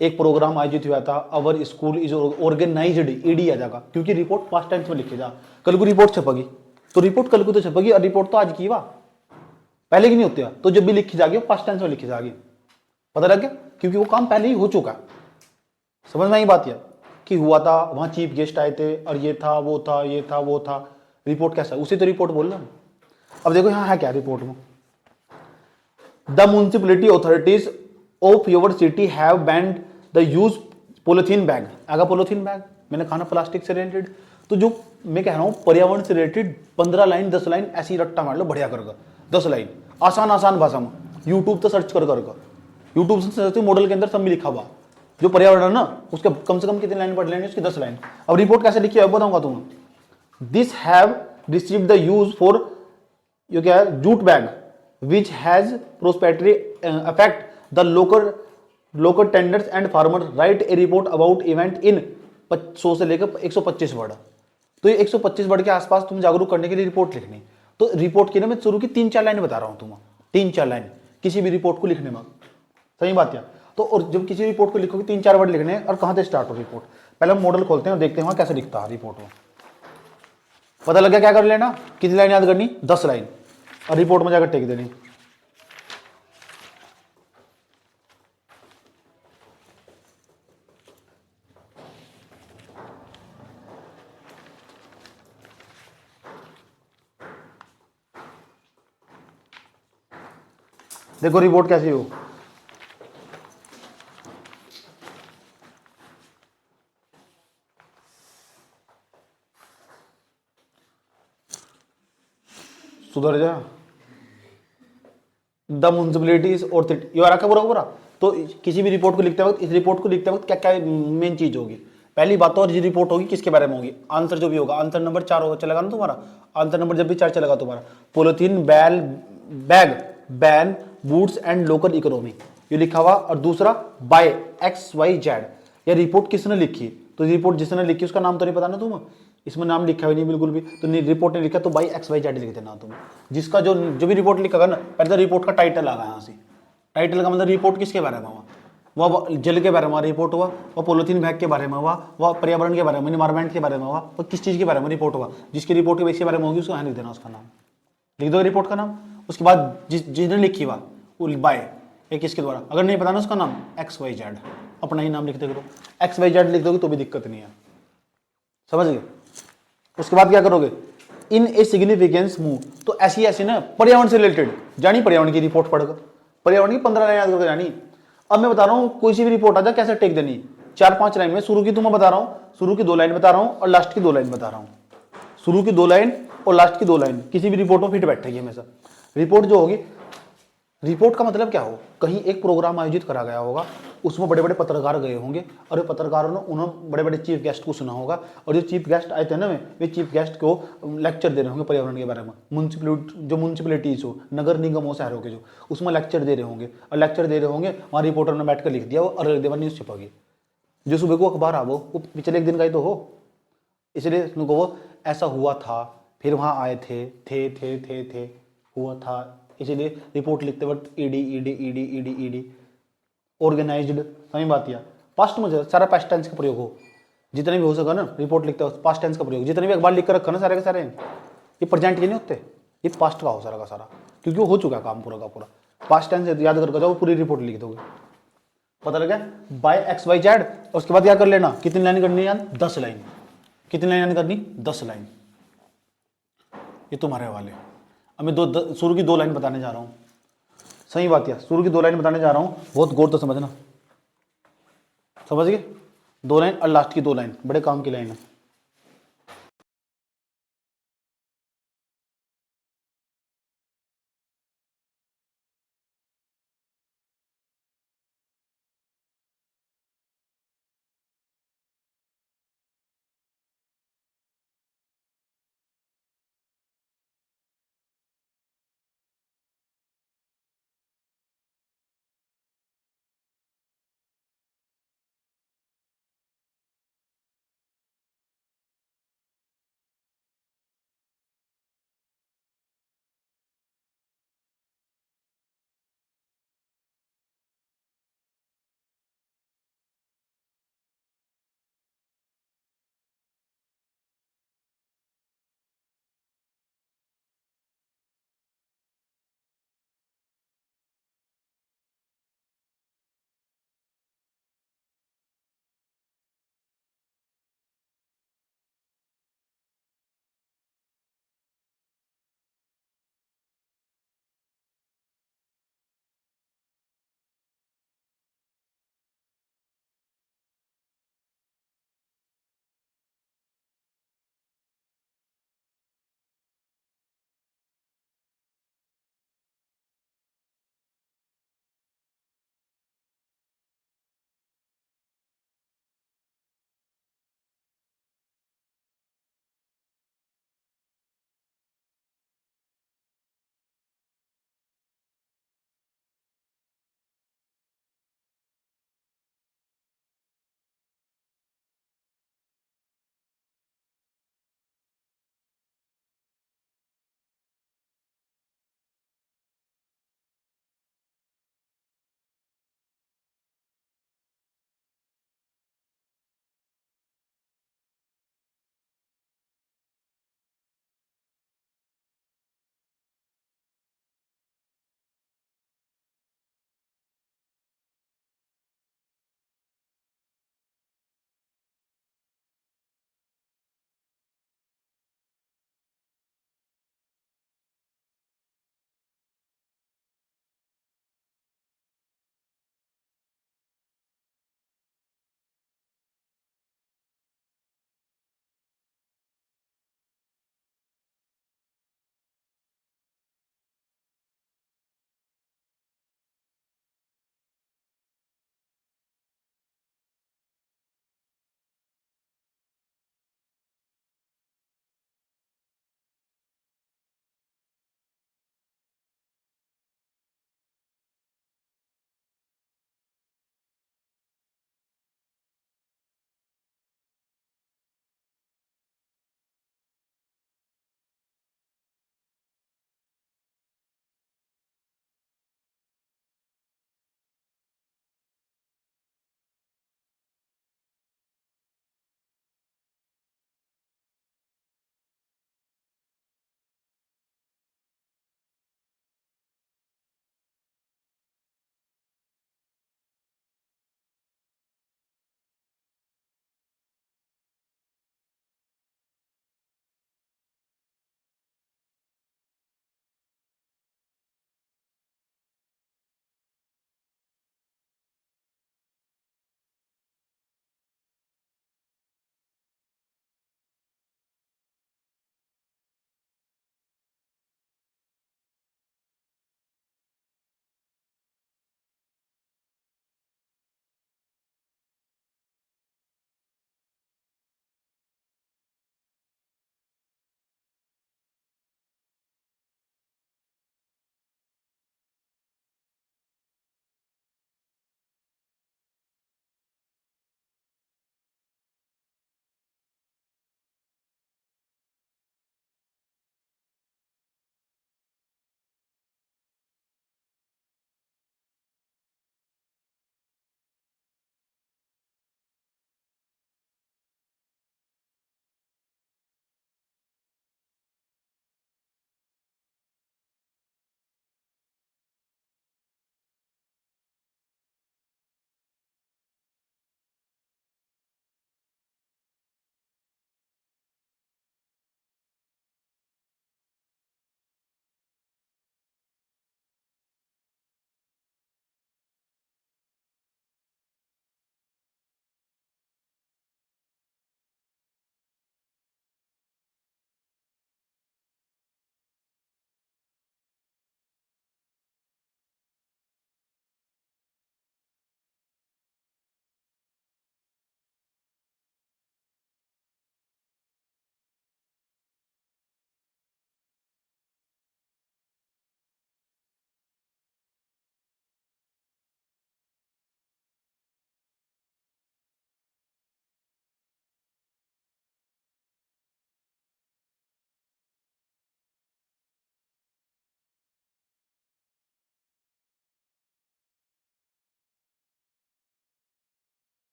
[SPEAKER 1] एक प्रोग्राम आयोजित हुआ था, our school is organised, ED आ जाएगा, क्योंकि रिपोर्ट पास्ट टेंस में लिखी जा। कल को रिपोर्ट छपेगी तो रिपोर्ट कल को तो छपेगी, और रिपोर्ट तो आज की वाह पहले की नहीं होती है, तो जब भी लिखी जाएगी वो पास्ट टेंस में लिखी जाएगी। पता लग गया, क्योंकि वो काम पहले ही हो चुका। समझ में आई बात यह कि हुआ था, वहां चीफ गेस्ट आए थे और ये था वो था ये था वो था। रिपोर्ट कैसा, उसी तो रिपोर्ट बोल रहा हूं। अब देखो यहां है क्या रिपोर्ट में, the municipality authorities of your city have banned the use polythene bag. आगा पॉलिथीन बैग मैंने कहा ना प्लास्टिक से रिलेटेड। तो जो मैं कह रहा हूं पर्यावरण से रिलेटेड 15 लाइन 10 लाइन ऐसी रट्टा मार लो बढ़िया करके, 10 लाइन आसान भाषा में, यूट्यूब तो सर्च कर यूट्यूब से सर्च मॉडल के अंदर सब में लिखा हुआ जो पर्यावरण है ना, उसके कम से कम कितनी लाइन पढ़ लेंगे, उसकी 10 लाइन। अब रिपोर्ट कैसे लिखी है बताऊंगा तुम्हें। This have received the use for ये क्या है, jute bag which has prosperity affect the local tenders and farmer, right A report about event in 100 से लेकर 125 वर्ड। तो ये 125 वर्ड के आसपास तुम जागरूक करने के लिए रिपोर्ट लिखनी। तो रिपोर्ट की ना मैं शुरू की 3-4 लाइन बता रहा हूं तुम्हें, 3-4 लाइन किसी भी रिपोर्ट को लिखने में, सही बात है। तो और जब किसी रिपोर्ट को लिखोगे 3-4 वर्ड लिखने हैं, और कहां से स्टार्ट हो रिपोर्ट, पहले हम मॉडल खोलते हैं और देखते हैं वहां कैसे लिखता है रिपोर्ट में। पता लग गया क्या कर लेना, कितनी लाइन याद करनी, 10 लाइन, और रिपोर्ट में जाकर टेक देनी। देखो रिपोर्ट कैसी हो, सुधर जा। द म्युनिसिपैलिटीज और यू आर पूरा पूरा। तो किसी भी रिपोर्ट को लिखते वक्त, इस रिपोर्ट को लिखते वक्त क्या क्या मेन चीज होगी, पहली बात तो, और ये रिपोर्ट होगी किसके बारे में होगी, आंसर जो भी होगा, आंसर नंबर 4 होगा, चलेगा ना तुम्हारा, आंसर नंबर जब भी 4 चलेगा तुम्हारा, polythene bag ban boots and local economy ये लिखा हुआ। और दूसरा बाय XYZ, ये रिपोर्ट किसने लिखी, तो रिपोर्ट जिसने लिखी उसका नाम तो नहीं पता ना तुम्हें, इसमें नाम लिखा हुआ नहीं बिल्कुल भी, तो रिपोर्ट नहीं लिखा तो बाई एक्स वाई जेड लिख देना तुम। जिसका जो भी रिपोर्ट लिखा ना, पहले तो रिपोर्ट का टाइटल आ गया यहाँ से। टाइटल का मतलब रिपोर्ट किसके बारे में हुआ, वह जल के बारे में रिपोर्ट हुआ, वह पॉलिथीन बैग के बारे में हुआ, वह पर्यावरण के बारे में, इन्वायरमेंट के बारे में हुआ, वह किस चीज़ के बारे में रिपोर्ट हुआ, जिसकी रिपोर्ट के इसके बारे में होगी उसको यहाँ लिख देना उसका नाम, लिख दो रिपोर्ट का नाम। उसके बाद जिसने लिखी हुआ वो बाय एक किसके द्वारा, अगर नहीं बताना उसका नाम एक्स वाई जेड, अपना ही नाम लिख दोगे, एक्स वाई जेड लिख दोगे तो भी दिक्कत नहीं है, समझ गए। उसके बाद क्या करोगे, इन ए सिग्निफिकेंस मूव, तो ऐसी ना पर्यावरण से रिलेटेड जानी, पर्यावरण की रिपोर्ट पढ़कर पर्यावरण की 15 लाइन याद करके जानी। अब मैं बता रहा हूँ कोई सी भी रिपोर्ट आ जाए कैसे टेक देनी, 4-5 लाइन में, शुरू की तो मैं बता रहा हूँ, शुरू की 2 लाइन बता रहा हूँ और लास्ट की 2 लाइन बता रहा हूँ, शुरू की 2 लाइन और लास्ट की 2 लाइन किसी भी रिपोर्ट में फिट बैठेगी हमेशा। रिपोर्ट जो होगी, रिपोर्ट का मतलब क्या हो, कहीं एक प्रोग्राम आयोजित करा गया होगा, उसमें बड़े बड़े पत्रकार गए होंगे और पत्रकारों ने उन्होंने बड़े बड़े चीफ गेस्ट को सुना होगा, और जो चीफ गेस्ट आए थे ना वे चीफ गेस्ट को लेक्चर दे रहे होंगे पर्यावरण के बारे में, म्यूनसिपलिटीज हो, नगर निगम हो शहरों के, जो उसमें लेक्चर दे रहे होंगे, और लेक्चर दे रहे होंगे वहाँ रिपोर्टर ने बैठ कर लिख दिया, और अगले दिन न्यूज़ छपेगी, जो सुबह को अखबार आ वो पिछले एक दिन का ही तो हो, इसलिए उनको वो ऐसा हुआ था, फिर वहाँ आए थे हुआ था, इसीलिए रिपोर्ट लिखते वक्त ईडी ऑर्गेनाइज्ड, समझ बात या पास्ट में सारा पास्ट टेंस का प्रयोग हो, जितने भी हो सका ना रिपोर्ट लिखते वक्त पास्ट टेंस का प्रयोग, जितने भी अखबार लिख कर रखा ना सारे के सारे, ये प्रेजेंट के नहीं होते, ये पास्ट का हो सारा का सारा, क्योंकि वो हो चुका है काम पूरा का पूरा। पास्ट टेंस याद करके जाओ, पूरी रिपोर्ट लिख दोगे, पता लगा बाय एक्स वाई जेड। उसके बाद क्या कर लेना, कितनी लाइन करनी है, 10 लाइन, कितनी लाइन करनी, 10 लाइन, ये तुम्हारे वाले। अब मैं शुरू की 2 लाइन बताने जा रहा हूँ, सही बात है, शुरू की 2 लाइन बताने जा रहा हूँ, बहुत गौर तो समझना, समझ गए, 2 लाइन और लास्ट की 2 लाइन बड़े काम की लाइन है।